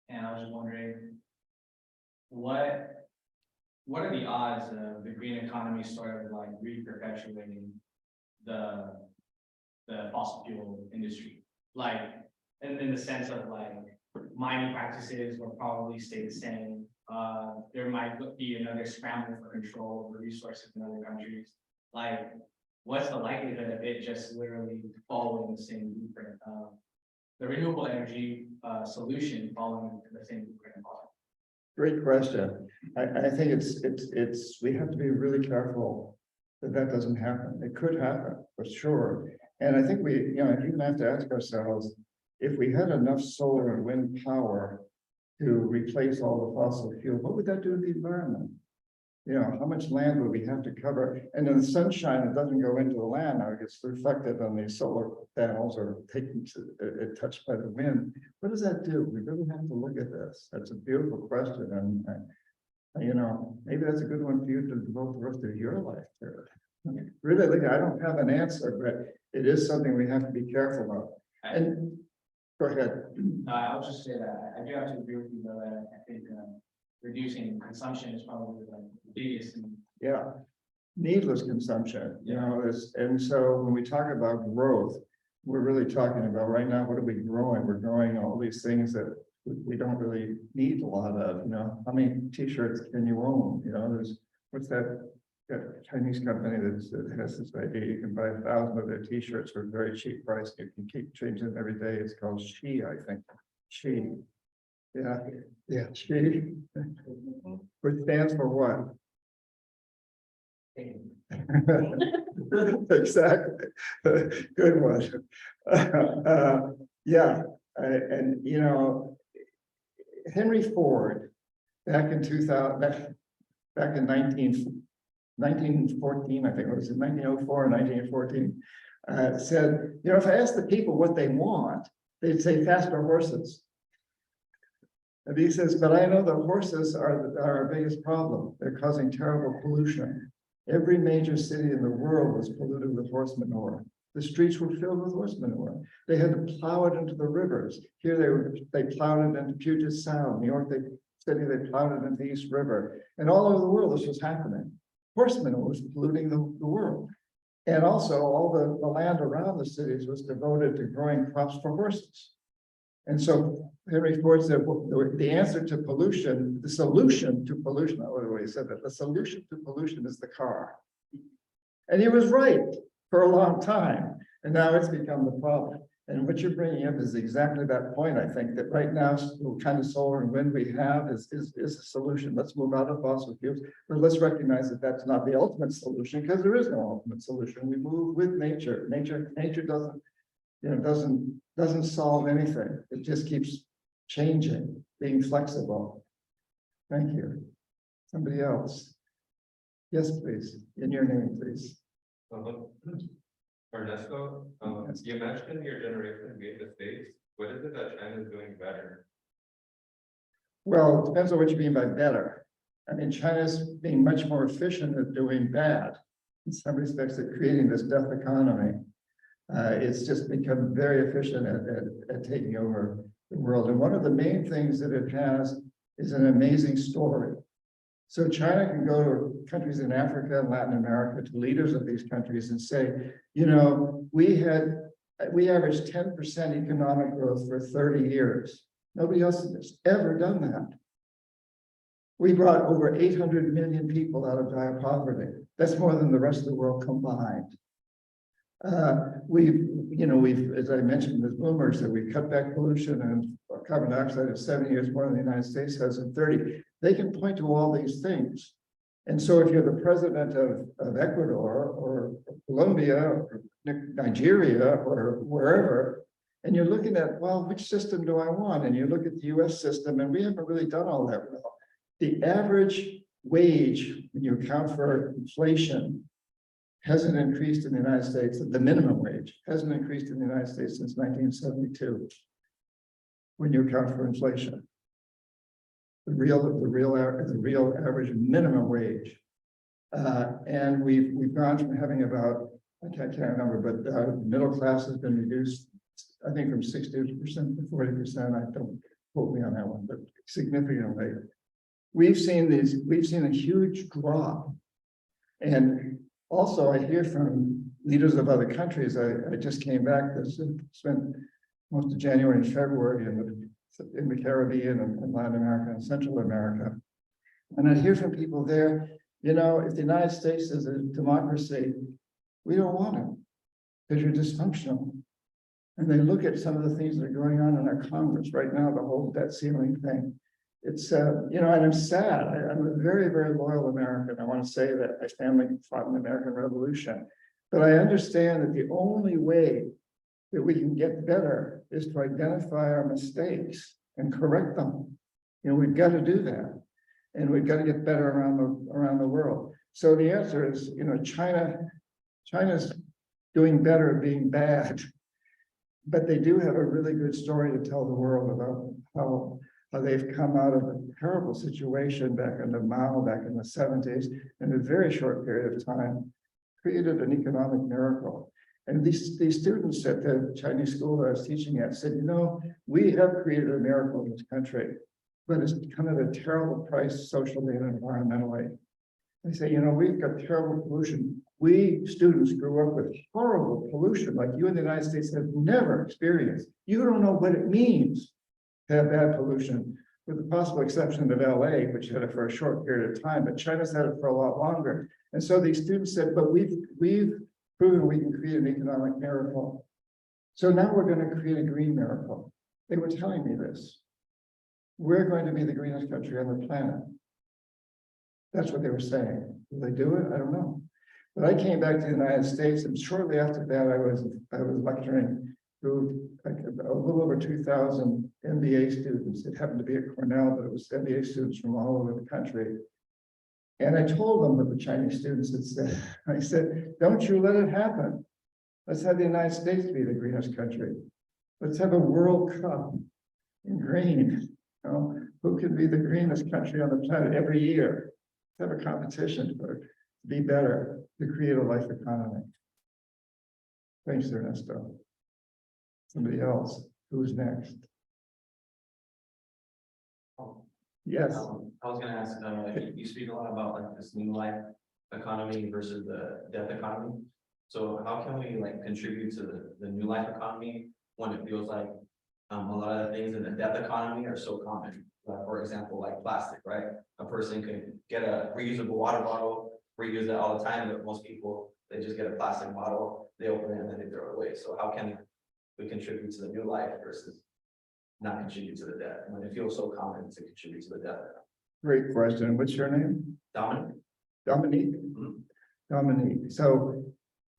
And I was just wondering, what are the odds of the green economy sort of like re-perpetuating the fossil fuel industry? Like, in the sense of like, mining practices will probably stay the same. There might be another scramble for control over resources in other countries. Like, what's the likelihood of it just literally following the same blueprint? The renewable energy solution following the same blueprint.
Great question. I think it's we have to be really careful that doesn't happen. It could happen for sure. And I think we, even have to ask ourselves, if we had enough solar and wind power to replace all the fossil fuel, what would that do to the environment? How much land would we have to cover? And then the sunshine that doesn't go into the land now gets reflected on these solar panels or taken touched by the wind. What does that do? We really have to look at this. That's a beautiful question. And maybe that's a good one for you to devote the rest of your life to. Really, I don't have an answer, but it is something we have to be careful of. And go ahead.
I'll just say that I do have to agree with you though, that I think reducing consumption is probably like the biggest.
Yeah, needless consumption, and so when we talk about growth, we're really talking about right now, what are we growing? We're growing all these things that we don't really need a lot of, how many t-shirts can you own? What's that Chinese company that has this idea, you can buy 1,000 of their t-shirts for a very cheap price. You can keep changing them every day. It's called She, I think. She. Yeah, She. Which stands for what? Exactly. Good one. Henry Ford, back in 2000, back in 1914, I think it was in 1904 or 1914, said, if I ask the people what they want, they'd say faster horses. And he says, but I know the horses are our biggest problem. They're causing terrible pollution. Every major city in the world was polluted with horse manure. The streets were filled with horse manure. They had to plow it into the rivers. Here they plowed it into Puget Sound. New York City, they plowed it into the East River. And all over the world, this was happening. Horse manure was polluting the world. And also all the land around the cities was devoted to growing crops for horses. And so Henry Ford said, well, the answer to pollution, the solution to pollution, I don't know what he said, that the solution to pollution is the car. And he was right for a long time. And now it's become the problem. And what you're bringing up is exactly that point. I think that right now, the kind of solar and wind we have is a solution. Let's move out of fossil fuels, but let's recognize that that's not the ultimate solution, because there is no ultimate solution. We move with nature. Nature doesn't solve anything. It just keeps changing, being flexible. Thank you. Somebody else. Yes, please. In your name, please.
Ernesto, you mentioned your generation made mistakes. What is it that China is doing better?
Well, it depends on what you mean by better. I mean, China's being much more efficient at doing bad. In some respects, at creating this death economy. It's just become very efficient at taking over the world. And one of the main things that it has is an amazing story. So China can go to countries in Africa and Latin America, to leaders of these countries, and say, we averaged 10% economic growth for 30 years. Nobody else has ever done that. We brought over 800 million people out of dire poverty. That's more than the rest of the world combined. We've, as I mentioned, as Bloomberg said, we've cut back pollution and carbon dioxide in 7 years more than the United States has in 30. They can point to all these things. And so if you're the president of Ecuador or Colombia or Nigeria or wherever, and you're looking at, well, which system do I want? And you look at the US system, and we haven't really done all that well. The average wage, when you account for inflation, hasn't increased in the United States. The minimum wage hasn't increased in the United States since 1972. When you account for inflation. The real average minimum wage. And we've gone from having about, I can't remember, but middle class has been reduced, I think from 60% to 40%. I don't quote me on that one, but significantly. We've seen a huge drop. And also I hear from leaders of other countries. I just came back, spent most of January and February in the Caribbean and Latin America and Central America. And I hear from people there, you know, if the United States is a democracy, we don't want it because you're dysfunctional. And they look at some of the things that are going on in our Congress right now, the whole debt ceiling thing. It's, you know, and I'm sad. I'm a very, very loyal American. I want to say that my family fought in the American Revolution. But I understand that the only way that we can get better is to identify our mistakes and correct them. You know, we've got to do that. And we've got to get better around the world. So the answer is, you know, China's doing better at being bad. But they do have a really good story to tell the world about how they've come out of a terrible situation back under Mao, back in the 70s, in a very short period of time, created an economic miracle. And these students at the Chinese school that I was teaching at said, you know, we have created a miracle in this country, but it's come at a terrible price socially and environmentally. They say, you know, we've got terrible pollution. We students grew up with horrible pollution like you in the United States have never experienced. You don't know what it means to have bad pollution, with the possible exception of LA, which had it for a short period of time, but China's had it for a lot longer. And so these students said, but we've proven we can create an economic miracle. So now we're going to create a green miracle. They were telling me this. We're going to be the greenest country on the planet. That's what they were saying. Will they do it? I don't know. But I came back to the United States, and shortly after that, I was lecturing to like a little over 2,000 MBA students. It happened to be at Cornell, but it was MBA students from all over the country. And I told them what the Chinese students had said. I said, don't you let it happen. Let's have the United States be the greenest country. Let's have a World Cup in green. You know, who can be the greenest country on the planet every year? Let's have a competition to be better, to create a life economy. Thanks, Ernesto. Somebody else, who's next? Yes.
I was gonna ask, you speak a lot about like this new life economy versus the death economy. So how can we like contribute to the new life economy when it feels like a lot of the things in the death economy are so common? For example, like plastic, right? A person can get a reusable water bottle, reuse it all the time, but most people, they just get a plastic bottle, they open it and then they throw it away. So how can we contribute to the new life versus not contribute to the death when it feels so common to contribute to the death?
Great question. What's your name?
Dominic?
Dominique.
Mhm.
Dominique. So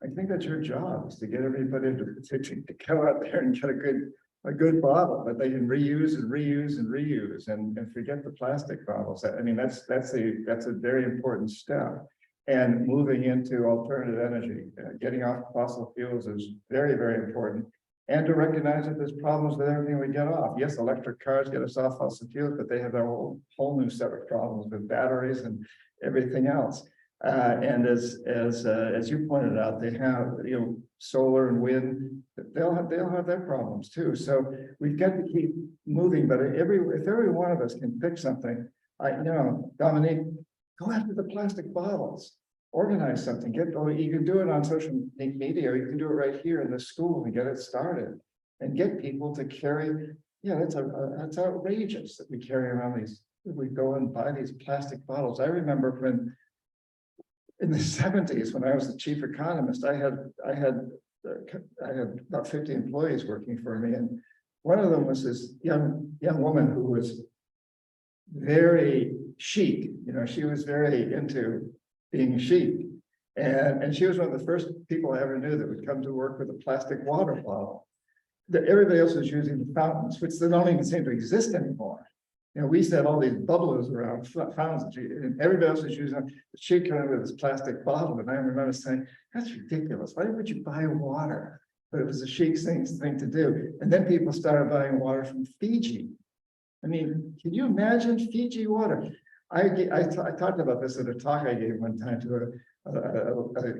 I think that's your job, is to get everybody to go out there and get a good bottle that they can reuse and reuse and reuse and forget the plastic bottles. I mean, that's a very important step. And moving into alternative energy, getting off fossil fuels is very, very important. And to recognize that there's problems with everything we get off. Yes, electric cars get us off fossil fuels, but they have their whole new set of problems with batteries and everything else. And as you pointed out, they have, you know, solar and wind. They'll have their problems too. So we've got to keep moving. But if every one of us can fix something, Dominique, go after the plastic bottles. Organize something. You can do it on social media, or you can do it right here in the school and get it started, and get people to carry. Yeah, that's outrageous that we carry around these. We go and buy these plastic bottles. I remember when in the 70s, when I was the chief economist, I had about 50 employees working for me, and one of them was this young woman who was very chic, she was very into being chic. And she was one of the first people I ever knew that would come to work with a plastic water bottle. Everybody else was using the fountains, which they don't even seem to exist anymore. We used to have all these bubblers around fountains, and everybody else was using them. She came in with this plastic bottle, and I remember saying, "That's ridiculous. Why would you buy water?" But it was a chic thing to do. And then people started buying water from Fiji. I mean, can you imagine Fiji water? I talked about this at a talk I gave one time to a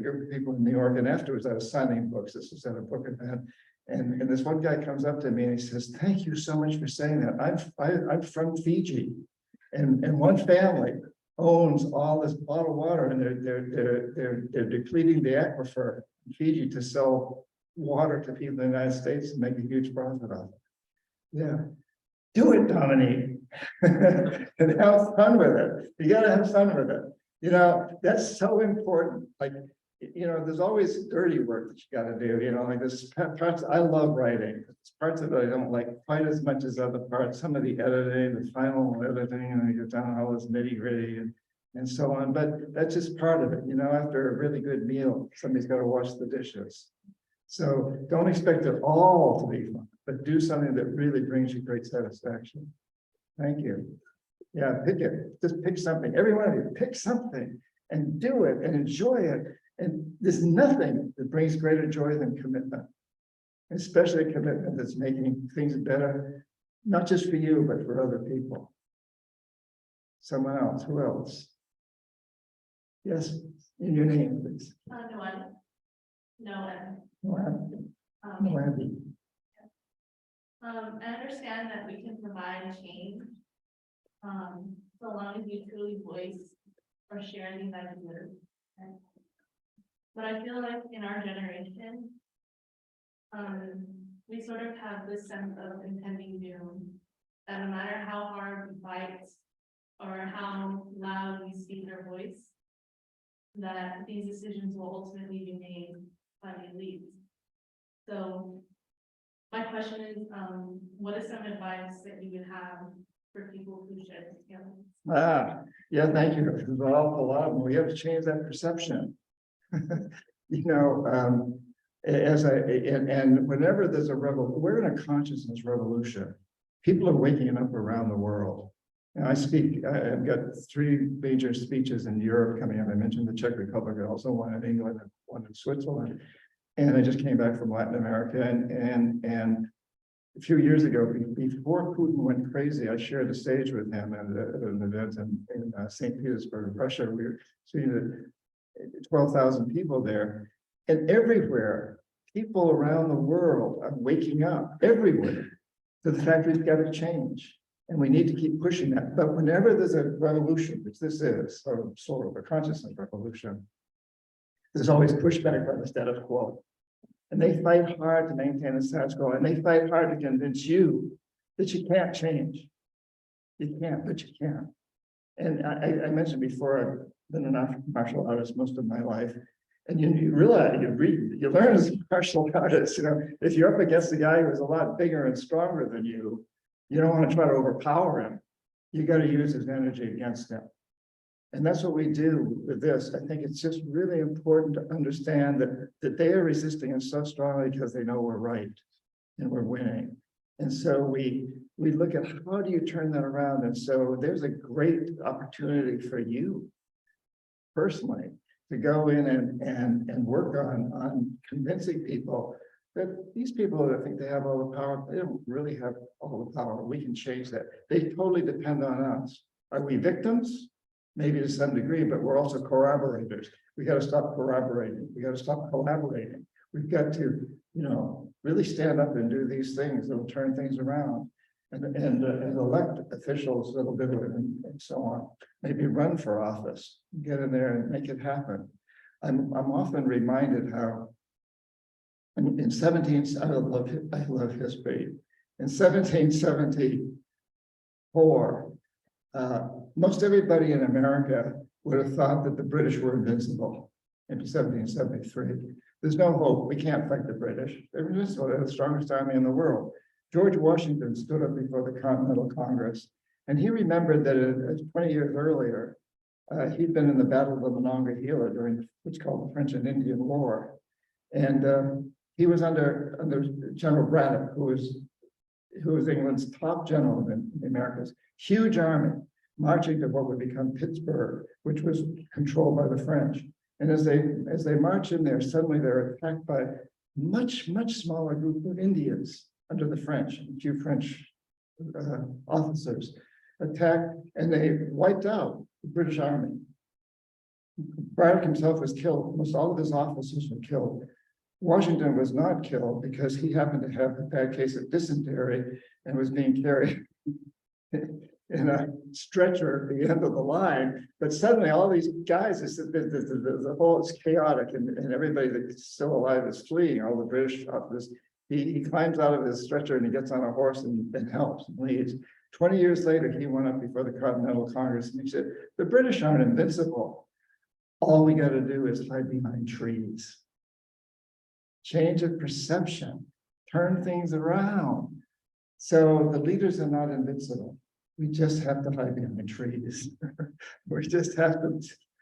group of people in New York, and afterwards I was signing books. This was at a book event. And this one guy comes up to me and he says, "Thank you so much for saying that. I'm from Fiji, and one family owns all this bottled water, and they're depleting the aquifer in Fiji to sell water to people in the United States and make a huge profit off it." Yeah, do it, Dominique, and have fun with it. You got to have fun with it. That's so important. Like, there's always dirty work that you got to do, like this parts. I love writing. It's parts of it I don't like quite as much as other parts. Some of the editing, the final editing, and you get down all this nitty gritty and so on. But that's just part of it. After a really good meal, somebody's got to wash the dishes. So don't expect it all to be fun, but do something that really brings you great satisfaction. Thank you. Yeah, pick it. Just pick something. Every one of you, pick something and do it and enjoy it. And there's nothing that brings greater joy than commitment, especially a commitment that's making things better, not just for you, but for other people. Someone else, who else? Yes, in your name, please.
No.
Wendy.
I understand that we can provide change. So long as you truly voice or share these ideas. But I feel like in our generation, we sort of have this sense of impending doom, that no matter how hard we fight or how loud we speak our voice, that these decisions will ultimately be made by the elites. So my question is, what is some advice that you would have for people who share this feeling?
Yeah, thank you. There's an awful lot of them. We have to change that perception. And whenever there's a revolution, we're in a consciousness revolution. People are waking up around the world. And I've got 3 major speeches in Europe coming up. I mentioned the Czech Republic, also one in England, and one in Switzerland. And I just came back from Latin America. And a few years ago, before Putin went crazy, I shared a stage with him at an event in St. Petersburg, Russia. We were seeing 12,000 people there. And everywhere, people around the world are waking up everywhere to the fact we've got to change. And we need to keep pushing that. But whenever there's a revolution, which this is, or sort of a consciousness revolution, there's always pushback by the status quo. And they fight hard to maintain the status quo, and they fight hard to convince you that you can't change. You can't, but you can. And I mentioned before, I've been an martial artist most of my life. And you realize, you learn as a martial artist, if you're up against a guy who's a lot bigger and stronger than you, you don't want to try to overpower him. You got to use his energy against him. And that's what we do with this. I think it's just really important to understand that they are resisting us so strongly because they know we're right and we're winning. And so we look at how do you turn that around? And so there's a great opportunity for you personally to go in and work on convincing people that these people that think they have all the power, they don't really have all the power. We can change that. They totally depend on us. Are we victims? Maybe to some degree, but we're also corroborators. We got to stop corroborating. We got to stop collaborating. We've got to, really stand up and do these things that'll turn things around and elect officials that'll do it and so on. Maybe run for office, get in there and make it happen. I'm often reminded how I love history. In 1774, most everybody in America would have thought that the British were invincible in 1773. There's no hope. We can't fight the British. They're invincible. They're the strongest army in the world. George Washington stood up before the Continental Congress And he remembered that 20 years earlier, he'd been in the Battle of the Monongahela during what's called the French and Indian War. And he was under General Braddock, who was England's top general in the Americas, huge army marching to what would become Pittsburgh, which was controlled by the French. And as they march in there, suddenly they're attacked by much smaller group of Indians under the French, a few French officers attacked, and they wiped out the British army. Braddock himself was killed. Almost all of his officers were killed. Washington was not killed because he happened to have a bad case of dysentery and was being carried in a stretcher at the end of the line. But suddenly all these guys, the whole, it's chaotic, and everybody that's still alive is fleeing, all the British officers. He climbs out of his stretcher and he gets on a horse and helps and leaves. 20 years later, he went up before the Continental Congress and he said, the British aren't invincible. All we got to do is hide behind trees. Change of perception, turn things around. So the leaders are not invincible. We just have to hide behind trees. We just have to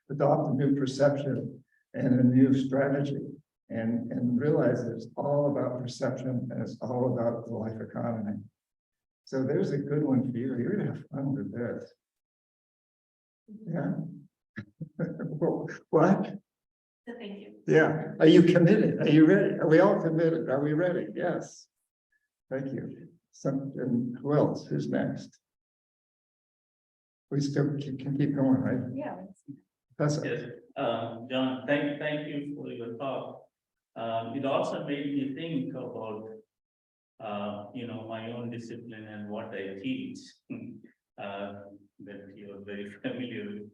adopt a new perception and a new strategy and realize that it's all about perception and it's all about the life economy. So there's a good one for you. You're gonna have fun with this. Yeah. What?
Thank you.
Yeah. Are you committed? Are you ready? Are we all committed? Are we ready? Yes. Thank you. And who else? Who's next? We still can keep going, right?
Yeah.
That's it.
Yes, John, thank you for your talk. It also made me think about, my own discipline and what I teach, that you're very familiar with.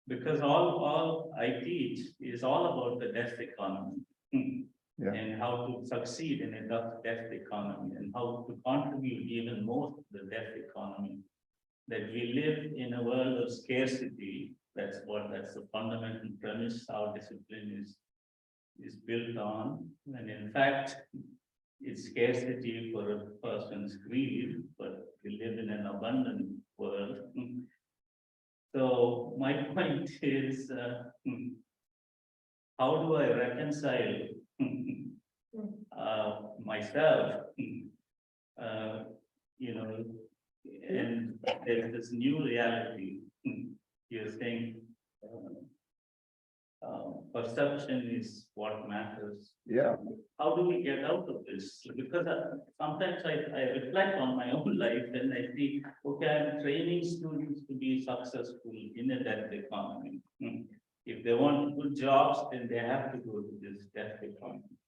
Because all I teach is all about the death economy.
Yeah.
And how to succeed in a death economy and how to contribute even more to the death economy. That we live in a world of scarcity. That's the fundamental premise our discipline is built on. And in fact, it's scarcity for a person's greed, but we live in an abundant world. So my point is, how do I reconcile myself, and there's this new reality. You're saying perception is what matters.
Yeah.
How do we get out of this? Because sometimes I reflect on my own life and I see, okay, I'm training students to be successful in a death economy. If they want good jobs, then they have to go to this death economy.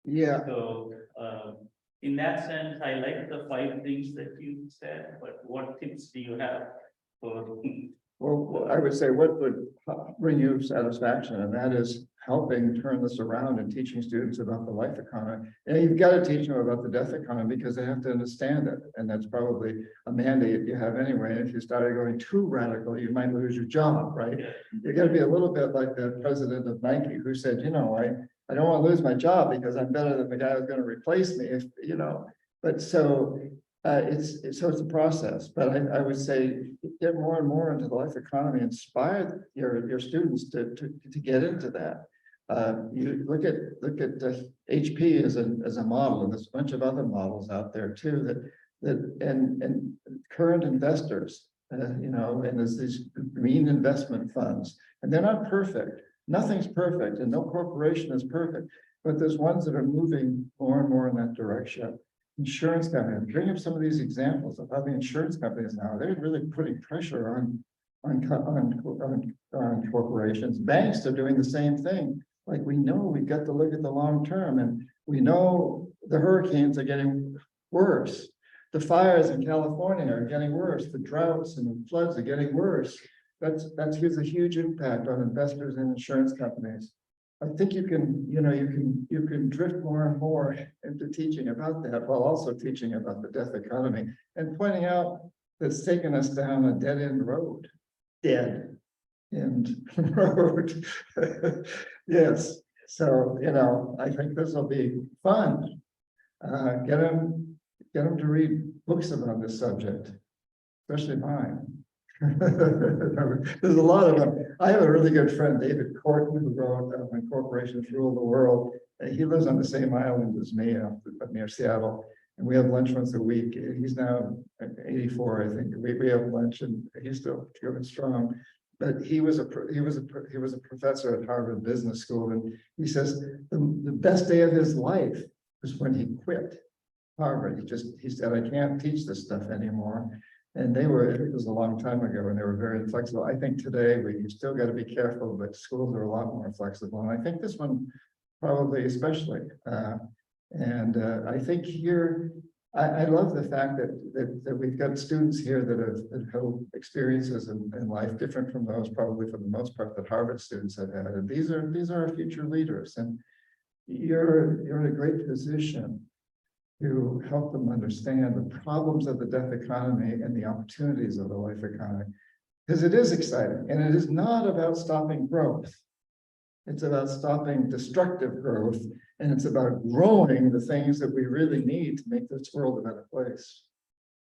Yeah.
So, in that sense, I like the 5 things that you said, but what tips do you have for?
Well, I would say what would bring you satisfaction, and that is helping turn this around and teaching students about the life economy. And you've got to teach them about the death economy because they have to understand it. And that's probably a mandate you have anyway. And if you started going too radical, you might lose your job, right?
Yeah.
You got to be a little bit like the president of Nike who said, I don't want to lose my job because I'm better than the guy who's going to replace me, but so it's a process, but I would say get more and more into the life economy, inspire your students to get into that. You look at HP as a model, and there's a bunch of other models out there too and current investors, and there's these green investment funds, and they're not perfect. Nothing's perfect, and no corporation is perfect, but there's ones that are moving more and more in that direction. Insurance companies, bring up some of these examples of how the insurance companies now, they're really putting pressure on corporations. Banks are doing the same thing. Like, we know we've got to look at the long term, and we know the hurricanes are getting worse. The fires in California are getting worse. The droughts and floods are getting worse. That's a huge impact on investors and insurance companies. I think you can drift more and more into teaching about that while also teaching about the death economy and pointing out that it's taken us down a dead end road. Dead end road. Yes. So, I think this will be fun. Get them to read books about this subject. especially mine. There's a lot of them. I have a really good friend, David Corton, who wrote When Corporations Rule the World. He lives on the same island as me, up near Seattle. And we have lunch once a week. He's now 84, I think. We have lunch, and he's still going strong. But he was a professor at Harvard Business School, and he says the best day of his life was when he quit Harvard. He said, I can't teach this stuff anymore. And it was a long time ago, and they were very inflexible. I think today you still got to be careful, but schools are a lot more flexible. And I think this one probably especially. I think here, I love the fact that we've got students here that have experiences in life different from those, probably for the most part, that Harvard students have had. And these are our future leaders, and you're in a great position to help them understand the problems of the death economy and the opportunities of the life economy. Because it is exciting, and it is not about stopping growth. It's about stopping destructive growth, and it's about growing the things that we really need to make this world a better place.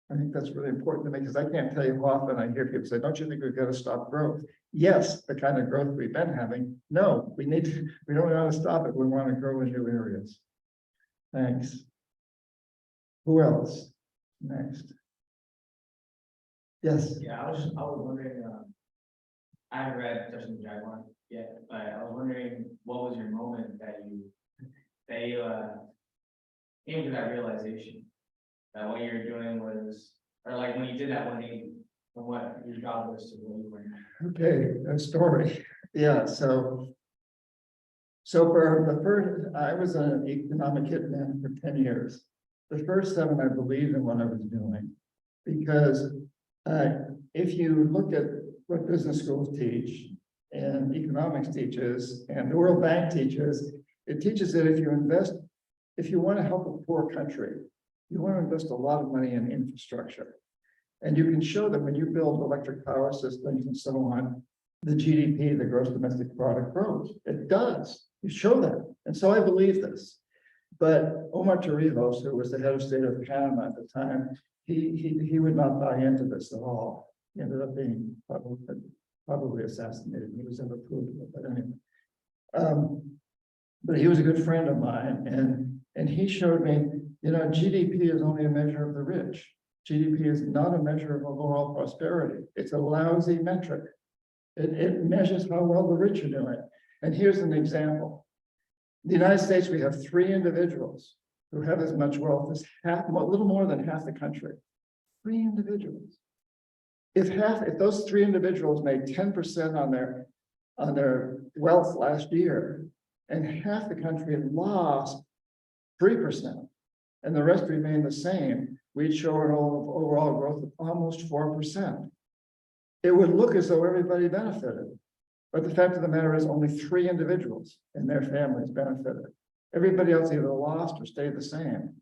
I think that's really important to me, because I can't tell you how often I hear people say, don't you think we've got to stop growth? Yes, the kind of growth we've been having. No, we don't want to stop it. We want to grow in new areas. Thanks. Who else? Next. Yes.
Yeah, I was wondering, I haven't read Touching the Jaguar yet, but I was wondering, what was your moment that you came to that realization that what you're doing was, or like when you did that one day, from what your job was to what you were.
Okay, a story. Yeah, so for the first, I was an economic hitman for 10 years. The first 7, I believed in what I was doing, because if you look at what business schools teach and economics teaches and the World Bank teaches, it teaches that if you want to help a poor country, you want to invest a lot of money in infrastructure. And you can show that when you build electric power systems and so on, the GDP, the gross domestic product, grows. It does. You show that. And so I believe this. But Omar Torrijos, who was the head of state of Panama at the time, he would not buy into this at all. He ended up being probably assassinated. He was never proved it, but anyway. But he was a good friend of mine, and he showed me, GDP is only a measure of the rich. GDP is not a measure of overall prosperity. It's a lousy metric. It measures how well the rich are doing. And here's an example. In the United States, we have 3 individuals who have as much wealth as a little more than half the country. 3 individuals. If those 3 individuals made 10% on their wealth last year, and half the country lost 3%, and the rest remained the same, we'd show an overall growth of almost 4%. It would look as though everybody benefited. But the fact of the matter is only 3 individuals and their families benefited. Everybody else either lost or stayed the same.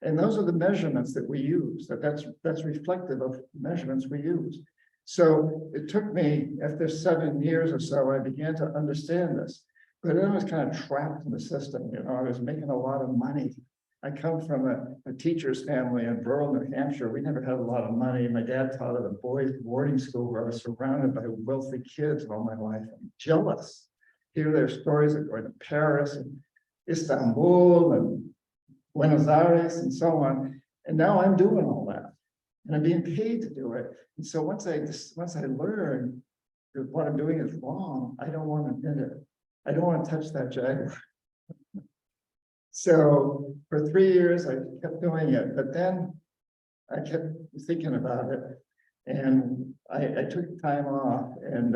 And those are the measurements that we use, that's reflective of measurements we use. So it took me, after 7 years or so, I began to understand this. But then I was kind of trapped in the system. I was making a lot of money. I come from a teacher's family in rural New Hampshire. We never had a lot of money. My dad taught at a boys' boarding school where I was surrounded by wealthy kids all my life. I'm jealous. Hear their stories of going to Paris and Istanbul and Buenos Aires and so on. And now I'm doing all that. And I'm being paid to do it. And so once I learn that what I'm doing is wrong, I don't want to admit it. I don't want to touch that Jaguar. So for 3 years, I kept doing it, but then I kept thinking about it. And I took time off and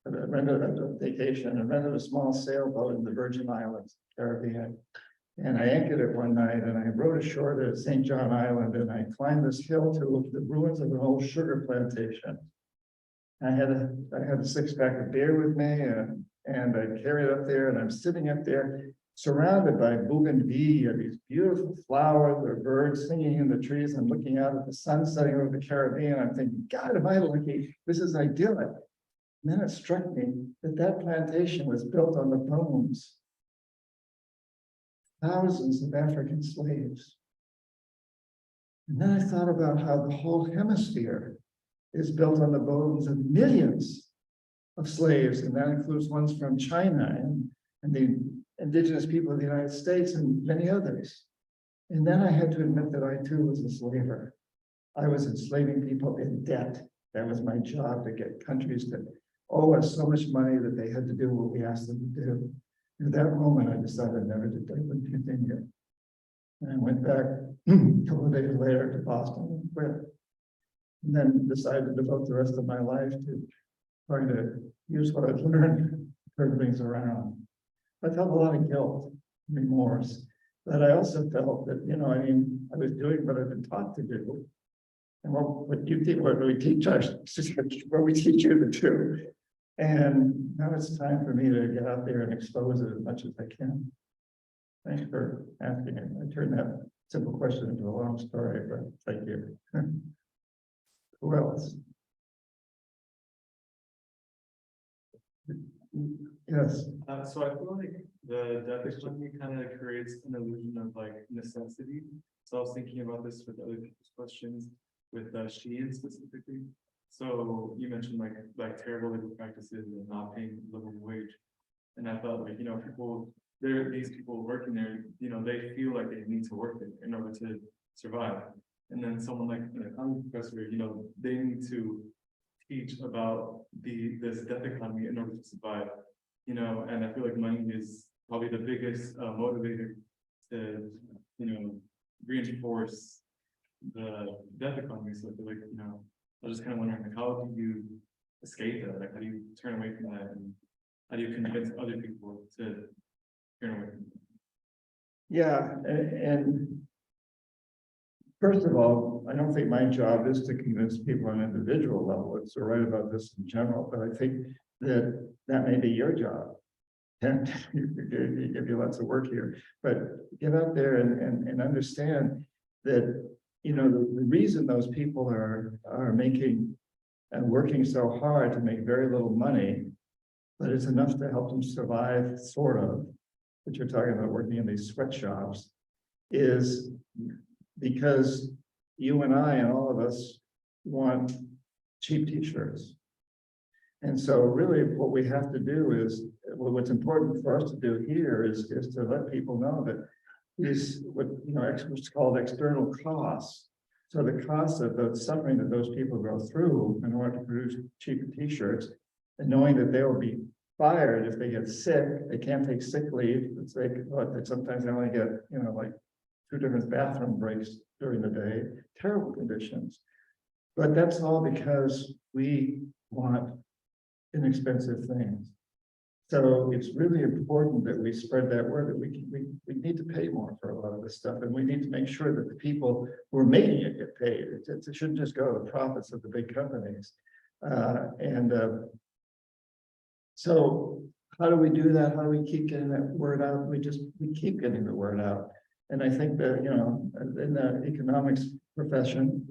rented a vacation and rented a small sailboat in the Virgin Islands, Caribbean. And I anchored it one night and I rowed ashore to St. John Island and I climbed this hill to the ruins of an old sugar plantation. I had a 6-pack of beer with me and I carried it up there and I'm sitting up there surrounded by bougainvillea, these beautiful flowers, there are birds singing in the trees. I'm looking out at the sun setting over the Caribbean. I'm thinking, God, am I lucky? This is idyllic. And then it struck me that plantation was built on the bones. Thousands of African slaves. And then I thought about how the whole hemisphere is built on the bones of millions of slaves, and that includes ones from China and the indigenous people of the United States and many others. And then I had to admit that I too was a slaver. I was enslaving people in debt. That was my job, to get countries to owe us so much money that they had to do what we asked them to do. At that moment, I decided never to wouldn't continue. And I went back a couple of days later to Boston and quit. And then decided to devote the rest of my life to trying to use what I've learned to turn things around. I felt a lot of guilt, remorse, but I also felt that, you know, I mean, I was doing what I've been taught to do. And what you think, what we teach us, what we teach you to do. And now it's time for me to get out there and expose it as much as I can. Thanks for asking it. I turned that simple question into a long story, but thank you. Who else? Yes.
So I feel like the death economy kind of creates an illusion of like necessity. So I was thinking about this with other people's questions, with Shein specifically. So you mentioned like terrible labor practices and not paying living wage. And I felt like, you know, these people working there, you know, they feel like they need to work there in order to survive. And then someone like an economy professor, you know, they need to teach about this death economy in order to survive. You know, and I feel like money is probably the biggest motivator to, you know, reinforce the death economy. So I feel like, you know, I was just kind of wondering, like, how do you escape that? Like, how do you turn away from that? And how do you convince other people to turn away from that?
Yeah, and first of all, I don't think my job is to convince people on an individual level. It's to write about this in general, but I think that may be your job. And you give you lots of work here, but get out there and understand that, you know, the reason those people are making and working so hard to make very little money, but it's enough to help them survive, sort of, what you're talking about working in these sweatshops, is because you and I and all of us want cheap t-shirts. And so really what we have to do is, well, what's important for us to do here is to let people know that these, what, you know, experts called external costs. So the cost of the suffering that those people go through in order to produce cheaper t-shirts, and knowing that they will be fired if they get sick, they can't take sick leave. It's like, what, sometimes they only get, you know, like 2 different bathroom breaks during the day, terrible conditions. But that's all because we want inexpensive things. So it's really important that we spread that word that we need to pay more for a lot of this stuff, and we need to make sure that the people who are making it get paid. It shouldn't just go to the profits of the big companies. So how do we do that? How do we keep getting that word out? We keep getting the word out. And I think that, you know, in the economics profession,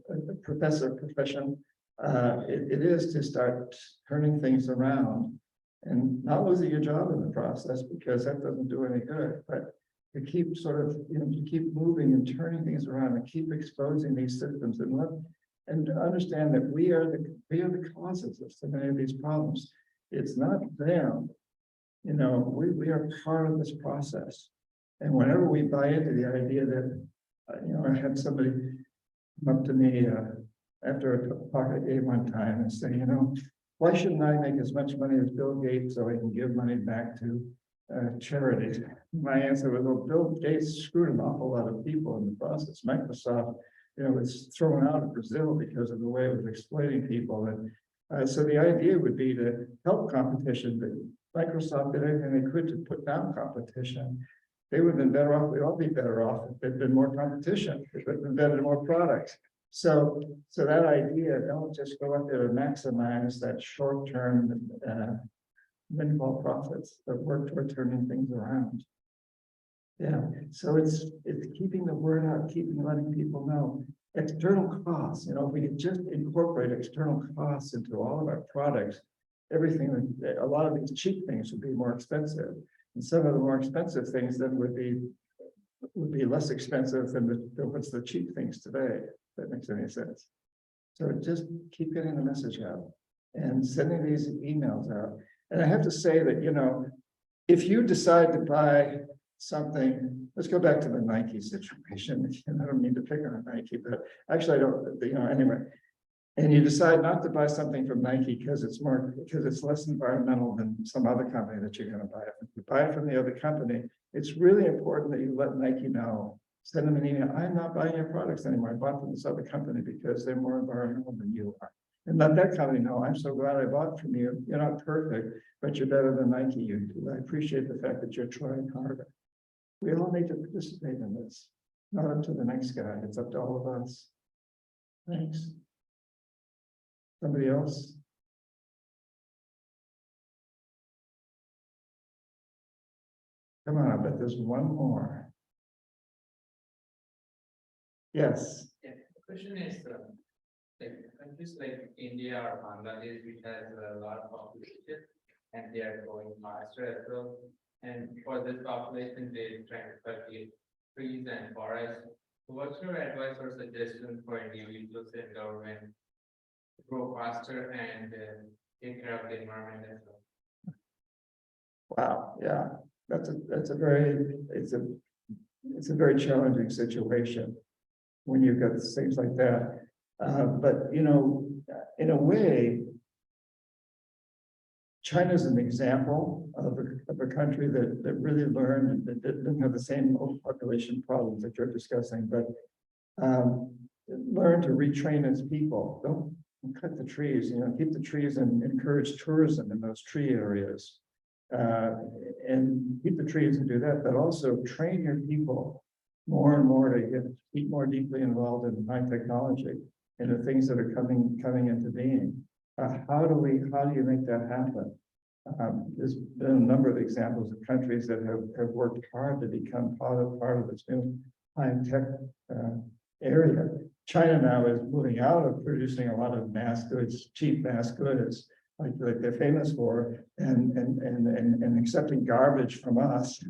it is to start turning things around and not losing your job in the process, because that doesn't do any good, but to keep sort of, you know, to keep moving and turning things around and keep exposing these systems and understand that we are the causes of so many of these problems. It's not them, you know, we are part of this process. And whenever we buy into the idea that, you know, I had somebody come up to me after a talk I gave one time and say, you know, why shouldn't I make as much money as Bill Gates so I can give money back to charity? My answer was, well, Bill Gates screwed an awful lot of people in the process. Microsoft, you know, was thrown out of Brazil because of the way it was exploiting people. And so the idea would be to help competition, but Microsoft did everything they could to put down competition. They would have been better off, we'd all be better off if there'd been more competition, if there'd been better, more products. So that idea, don't just go out there and maximize that short-term minimal profits, but work toward turning things around. Yeah, so it's keeping the word out, letting people know. External costs, you know, if we could just incorporate external costs into all of our products, everything, a lot of these cheap things would be more expensive. And some of the more expensive things then would be less expensive than what's the cheap things today. If that makes any sense. So just keep getting the message out and sending these emails out. And I have to say that, you know, if you decide to buy something, let's go back to the Nike situation. And I don't mean to pick on Nike, but actually I don't, you know, anyway. And you decide not to buy something from Nike because it's less environmental than some other company that you're going to buy it. If you buy it from the other company, it's really important that you let Nike know. Send them an email. I'm not buying your products anymore. I bought from this other company because they're more environmental than you are. And let that company know, I'm so glad I bought from you. You're not perfect, but you're better than Nike. You do. I appreciate the fact that you're trying harder. We all need to participate in this. Not up to the next guy. It's up to all of us. Thanks. Somebody else? Come on, I bet there's one more. Yes.
Yeah, the question is, like countries like India or Bangladesh, which has a lot of population, and they are growing faster as well. And for this population, they try to cut the trees and forests. So what's your advice or suggestion for individuals and government to grow faster and take care of the environment as well?
Wow, yeah, it's a very challenging situation when you've got things like that. But you know, in a way, China's an example of a country that really learned that didn't have the same overpopulation problems that you're discussing, but learned to retrain its people. Don't cut the trees, you know, keep the trees and encourage tourism in those tree areas. And keep the trees and do that, but also train your people more and more to get more deeply involved in high technology and the things that are coming into being. How do you make that happen? There's been a number of examples of countries that have worked hard to become part of this new high tech area. China now is moving out of producing a lot of mass goods, cheap mass goods, like they're famous for, and accepting garbage from us,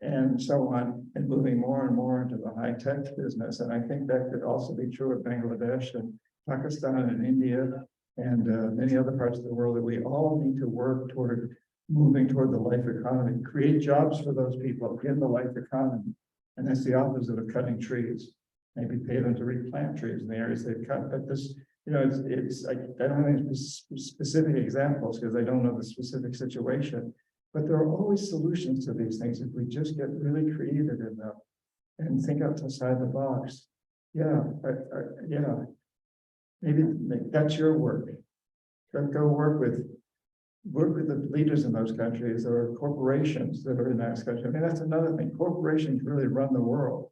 and so on, and moving more and more into the high tech business. And I think that could also be true of Bangladesh and Pakistan and India and many other parts of the world, that we all need to work toward moving toward the life economy, create jobs for those people in the life economy. And that's the opposite of cutting trees. Maybe pay them to replant trees in the areas they've cut. But this, you know, it's I don't have any specific examples because I don't know the specific situation. But there are always solutions to these things if we just get really creative in them and think outside the box. Yeah, yeah. Maybe that's your work. Go work with the leaders in those countries or corporations that are in that country. I mean, that's another thing. Corporations really run the world.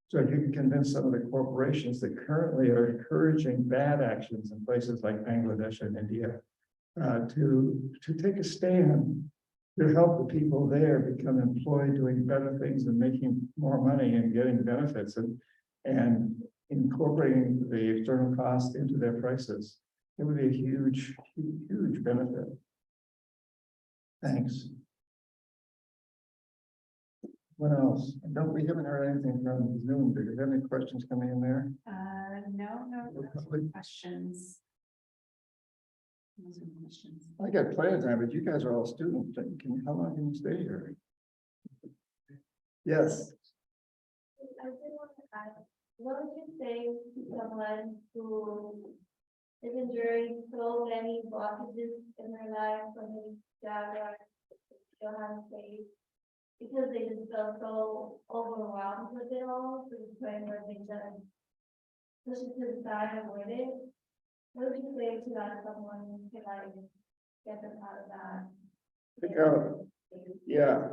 So if you can convince some of the corporations that currently are encouraging bad actions in places like Bangladesh and India to take a stand to help the people there become employed, doing better things and making more money and getting benefits and incorporating the external cost into their prices, it would be a huge, huge benefit. Thanks. What else? We haven't heard anything from Zoom. Do you have any questions coming in there?
No questions. Those are questions.
I got plenty of time, but you guys are all students. How long can you stay here? Yes.
I did want to ask, what would you say to someone who is enduring so many blockages in their life, so many barriers, don't have faith, because they just feel so overwhelmed with it all, to the point where they just push it to the side and avoid it? What would you say to that someone to like get them out of that?
Pick out, yeah.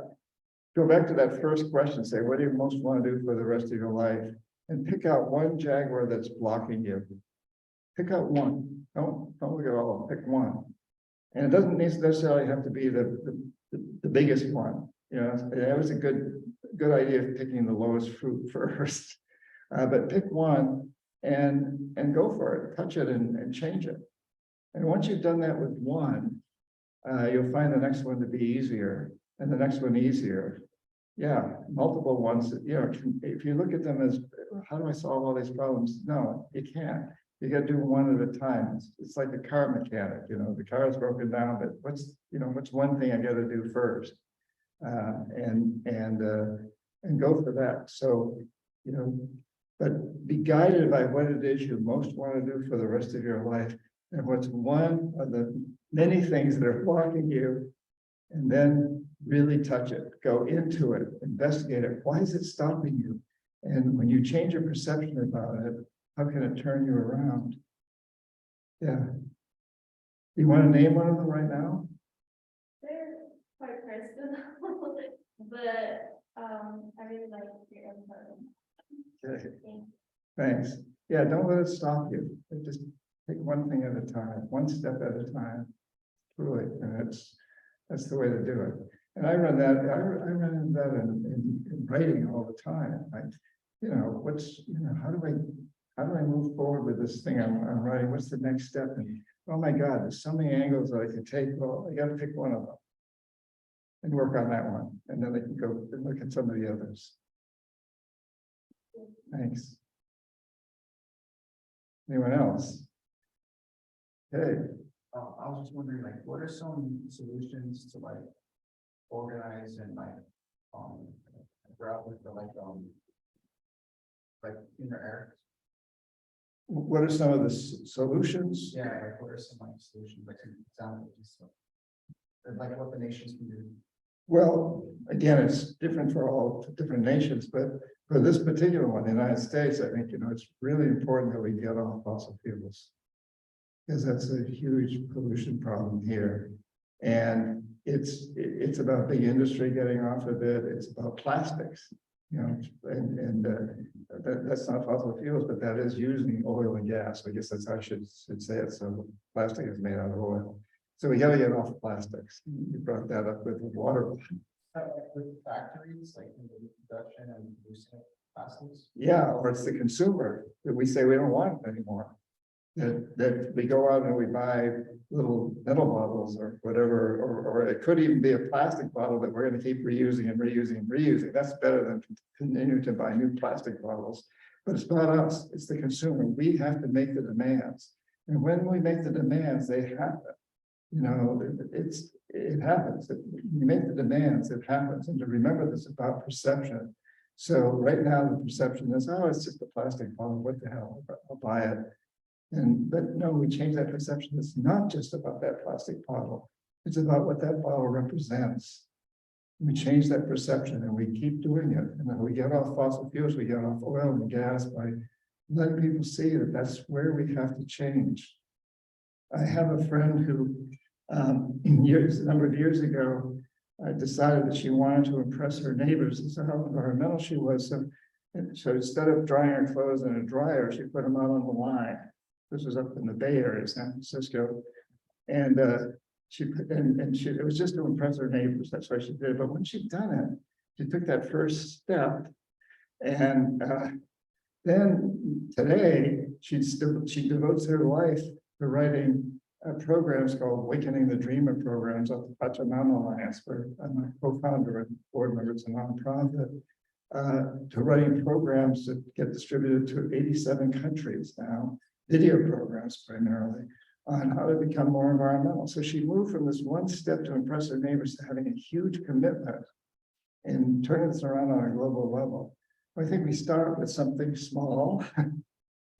Go back to that first question, say, what do you most want to do for the rest of your life? And pick out one jaguar that's blocking you. Pick out one. Don't look at all of them, pick one. And it doesn't necessarily have to be the biggest one. You know, that was a good idea of picking the lowest fruit first. But pick one and go for it, touch it and change it. And once you've done that with one, you'll find the next one to be easier and the next one easier. Yeah, multiple ones, you know, if you look at them as, how do I solve all these problems? No, you can't. You gotta do one at a time. It's like a car mechanic, the car is broken down, but what's one thing I gotta do first? And go for that. So, but be guided by what it is you most want to do for the rest of your life. And what's one of the many things that are blocking you, and then really touch it, go into it, investigate it. Why is it stopping you? And when you change your perception about it, how can it turn you around? Yeah. You want to name one of them right now?
They're quite personal, but, I really like your input.
Okay. Thanks. Yeah, don't let it stop you. Just take one thing at a time, one step at a time. Truly, and that's the way to do it. And I run that. I run into that in writing all the time. How do I move forward with this thing I'm writing? What's the next step? And oh my God, there's so many angles that I could take. Well, I got to pick one of them and work on that one, and then I can go and look at some of the others. Thanks. Anyone else? Hey.
I was just wondering, what are some solutions to organize and grab with the inner air?
What are some of the solutions?
Yeah, what are some solutions, some examples, what the nations can do?
Well, again, it's different for all different nations, but for this particular one, the United States, I think, it's really important that we get off fossil fuels, because that's a huge pollution problem here. And it's about big industry getting off of it. It's about plastics, that's not fossil fuels, but that is using oil and gas. I guess that's how I should say it. So plastic is made out of oil. So we got to get off plastics. You brought that up with water.
With factories, in the production and producing plastics?
Yeah, or it's the consumer that we say we don't want it anymore. That we go out and we buy little metal bottles or whatever, or it could even be a plastic bottle that we're going to keep reusing and reusing and reusing. That's better than continuing to buy new plastic bottles. But it's not us, it's the consumer. We have to make the demands. And when we make the demands, they happen. It happens. You make the demands, it happens. And to remember this about perception. So right now the perception is, oh, it's just a plastic bottle. What the hell? I'll buy it. But no, we change that perception. It's not just about that plastic bottle. It's about what that bottle represents. We change that perception and we keep doing it. And then we get off fossil fuels, we get off oil and gas by letting people see that that's where we have to change. I have a friend who, a number of years ago, decided that she wanted to impress her neighbors and so how environmental she was. So instead of drying her clothes in a dryer, she put them out on the line. This was up in the Bay Area, San Francisco, and it was just to impress her neighbors. That's why she did it. But when she'd done it, she took that first step, and then today she devotes her life to writing programs called Awakening the Dreamer programs of the Pachamama Alliance, where I'm a co-founder and board member. It's a nonprofit. To writing programs that get distributed to 87 countries now. Video programs primarily on how to become more environmental. So she moved from this one step to impress her neighbors to having a huge commitment and turning this around on a global level. I think we start with something small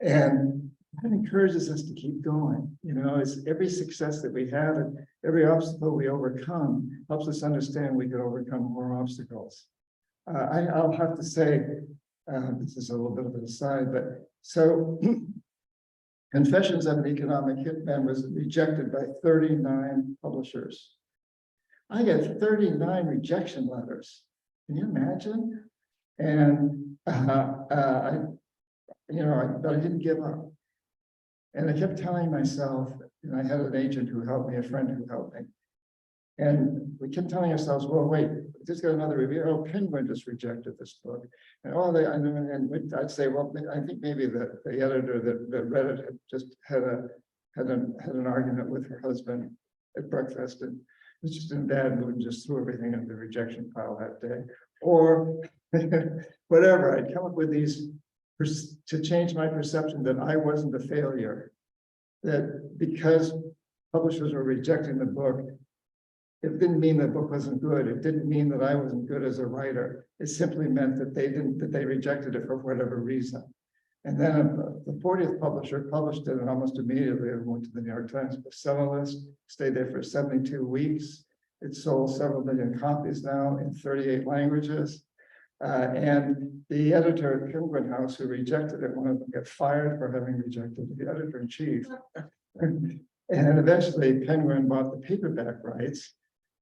and that encourages us to keep going. It's every success that we have and every obstacle we overcome helps us understand we can overcome more obstacles. I'll have to say, this is a little bit of an aside, but so Confessions of an Economic Hitman was rejected by 39 publishers. I got 39 rejection letters. Can you imagine? And but I didn't give up. And I kept telling myself, and I had an agent who helped me, a friend who helped me. And we kept telling ourselves, well, wait, we just got another review. Oh, Penguin just rejected this book. And I'd say, well, I think maybe the editor that read it had just had an argument with her husband at breakfast and was just in a bad mood and just threw everything in the rejection pile that day. Or whatever. I'd come up with these to change my perception that I wasn't a failure. That because publishers were rejecting the book, it didn't mean the book wasn't good. It didn't mean that I wasn't good as a writer. It simply meant that they rejected it for whatever reason. And then the 40th publisher published it, and almost immediately it went to the New York Times bestseller list, stayed there for 72 weeks. It sold several million copies now in 38 languages. And the editor at Penguin House who rejected it, one of them got fired for having rejected the editor-in-chief. And eventually Penguin bought the paperback rights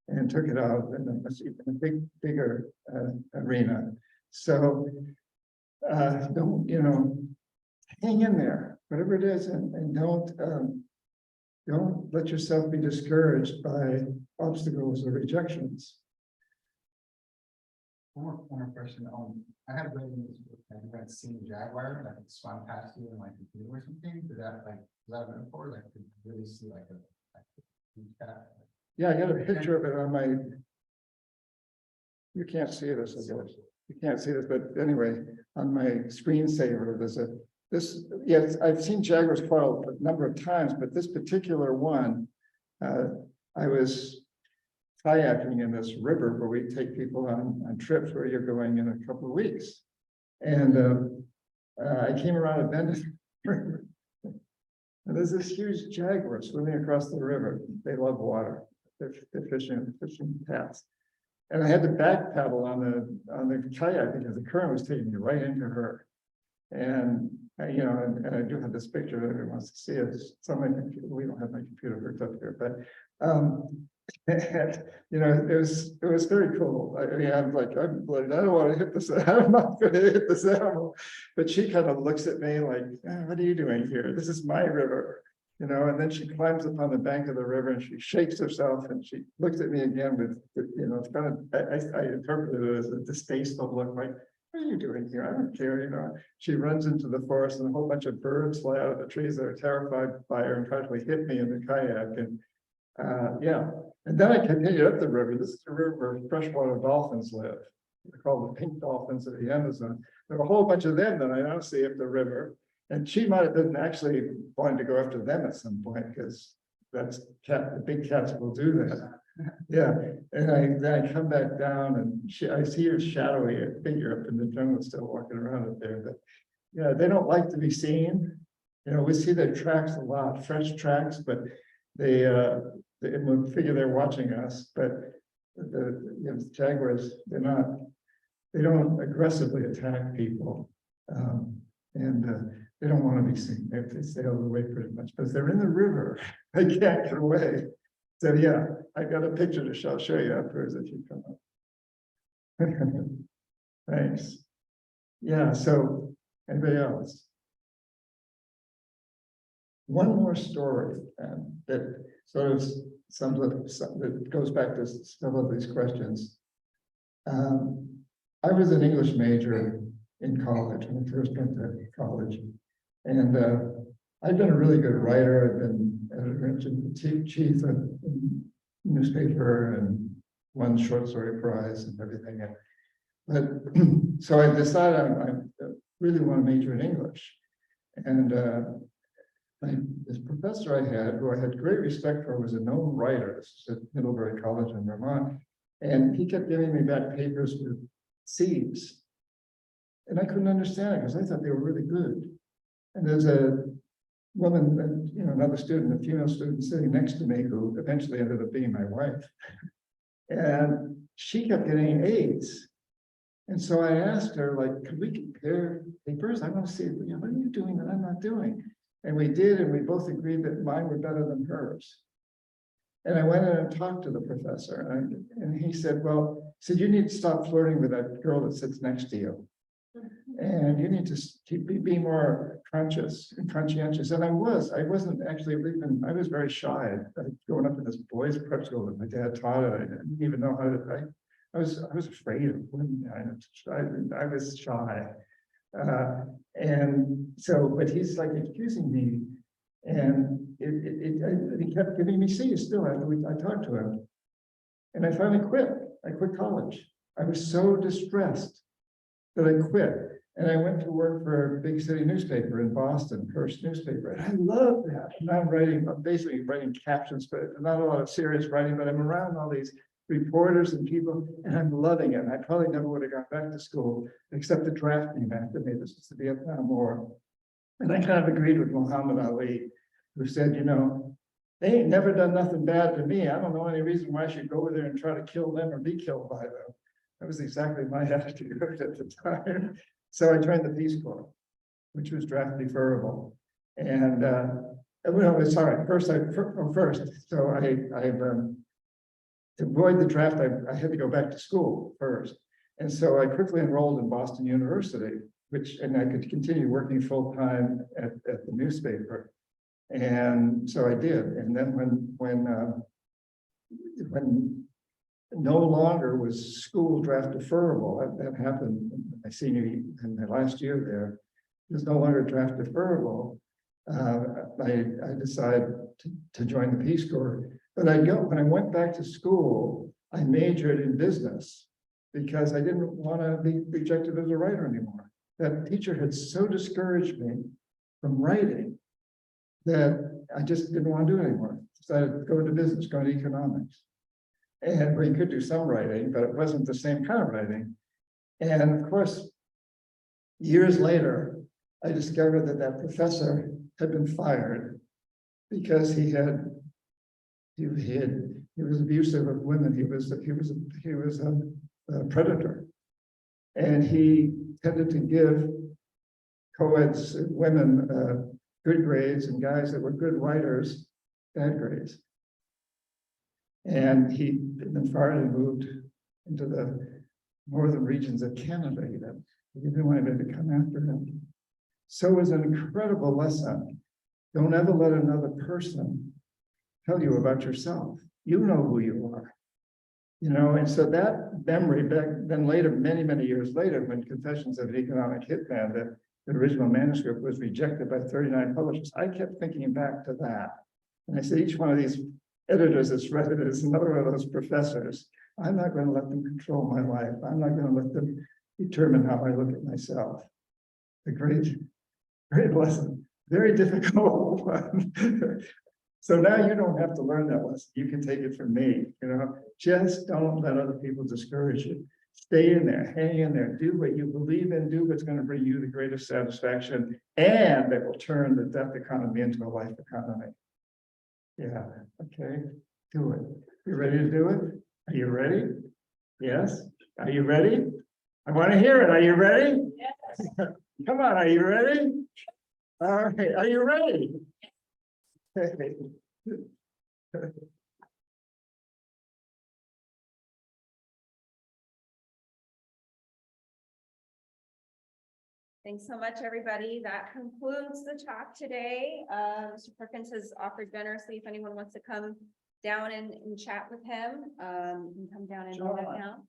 and took it out in a bigger arena. So don't, hang in there, whatever it is, and don't let yourself be discouraged by obstacles or rejections.
One more question. I had read in this book that you had seen a jaguar that had swam past you in like a canoe or something. Did that like, was that a metaphor? Like, could you really see like a cat?
Yeah, I got a picture of it on my. You can't see this, I guess. You can't see this, but anyway, on my screensaver, there's yes, I've seen jaguars quite a number of times, but this particular one, I was kayaking in this river where we take people on trips where you're going in a couple of weeks. And I came around a bend in the river. And there's this huge jaguar swimming across the river. They love water. They're fishing paths. And I had to back paddle on the kayak because the current was taking me right into her. And and I do have this picture that everyone wants to see. It's on my computer. We don't have my computer hooked up here, but and, it was very cool. I mean, I'm like, I don't want to hit this. I'm not going to hit this animal. But she kind of looks at me like, what are you doing here? This is my river, and then she climbs up on the bank of the river and she shakes herself and she looks at me again with, it's kind of, I interpreted it as a distasteful look, like, what are you doing here? I don't care, She runs into the forest and a whole bunch of birds fly out of the trees that are terrified by her and practically hit me in the kayak. And and then I continued up the river. This is the river where freshwater dolphins live. They're called the pink dolphins of the Amazon. There are a whole bunch of them that I now see up the river. And she might have been actually wanting to go after them at some point because the big cats will do that. Yeah, and then I come back down and I see her shadowy figure up in the jungle still walking around up there. But yeah, they don't like to be seen. We see their tracks a lot, fresh tracks, but they would figure they're watching us. But the jaguars, they don't aggressively attack people. And they don't want to be seen. They stay out of the way pretty much. But if they're in the river, they can't get away. So yeah, I got a picture to show you afterwards if you come up. Thanks. Yeah, so anybody else? One more story that sort of that goes back to some of these questions. I was an English major in college when I first went to college. And I've been a really good writer. I've been editor-in-chief of a newspaper and won the short story prize and everything. But so I decided I really want to major in English. And this professor I had, who I had great respect for, was a known writer. This is at Middlebury College in Vermont. And he kept giving me back papers with C's. And I couldn't understand it because I thought they were really good. And there's a woman, another student, a female student sitting next to me who eventually ended up being my wife. And she kept getting A's. And so I asked her, like, could we compare papers? I want to see, what are you doing that I'm not doing? And we did, and we both agreed that mine were better than hers. And I went in and talked to the professor, and he said, you need to stop flirting with that girl that sits next to you. And you need to be more conscious and conscientious. And I wasn't actually even, I was very shy. Growing up in this boys' prep school that my dad taught it, I didn't even know how to, I was afraid of women. I was shy. And so, but he's like accusing me. And he kept giving me C's still after I talked to him. And I finally quit. I quit college. I was so distressed that I quit. And I went to work for a big city newspaper in Boston, Hearst newspaper, and I love that. And I'm basically writing captions, but not a lot of serious writing, but I'm around all these reporters and people, and I'm loving it. And I probably never would have gone back to school, except the drafting after me. This is the Vietnam War. And I kind of agreed with Muhammad Ali, who said, you know, they ain't never done nothing bad to me. I don't know any reason why I should go over there and try to kill them or be killed by them. That was exactly my attitude at the time. So I joined the Peace Corps, which was draft deferrable. And well, sorry, first, so to avoid the draft, I had to go back to school first. And so I quickly enrolled in Boston University, and I could continue working full-time at the newspaper. And so I did. And then when no longer was school draft deferrable, that happened in my senior year, in my last year there, it was no longer draft deferrable. I decided to join the Peace Corps. But when I went back to school, I majored in business because I didn't want to be rejected as a writer anymore. That teacher had so discouraged me from writing that I just didn't want to do it anymore. Decided to go into business, go into economics. And where you could do some writing, but it wasn't the same kind of writing. And of course, years later, I discovered that professor had been fired because he was abusive of women. He was a predator, and he tended to give co-eds women good grades and guys that were good writers bad grades. And he'd been fired and moved into the northern regions of Canada. He didn't want anybody to come after him. So it was an incredible lesson. Don't ever let another person tell you about yourself. You know who you are. You know, and so that memory back then later, many, many years later, when Confessions of an Economic Hitman, the original manuscript was rejected by 39 publishers, I kept thinking back to that. And I said, each one of these editors that's read it is another one of those professors. I'm not going to let them control my life. I'm not going to let them determine how I look at myself. A great lesson, very difficult one. So now you don't have to learn that lesson. You can take it from me, you know, just don't let other people discourage you. Stay in there, hang in there, do what you believe in, do what's going to bring you the greatest satisfaction, and that will turn the death economy into a life economy. Yeah, okay, do it. You ready to do it? Are you ready? Yes? Are you ready? I want to hear it. Are you ready?
Yes.
Come on, are you ready? All right, are you ready?
Thanks so much, everybody. That concludes the talk today. Mr. Perkins has offered generously if anyone wants to come down and chat with him. You can come down and do that now.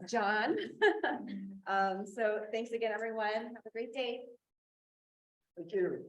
John. So thanks again, everyone. Have a great day.
Thank you.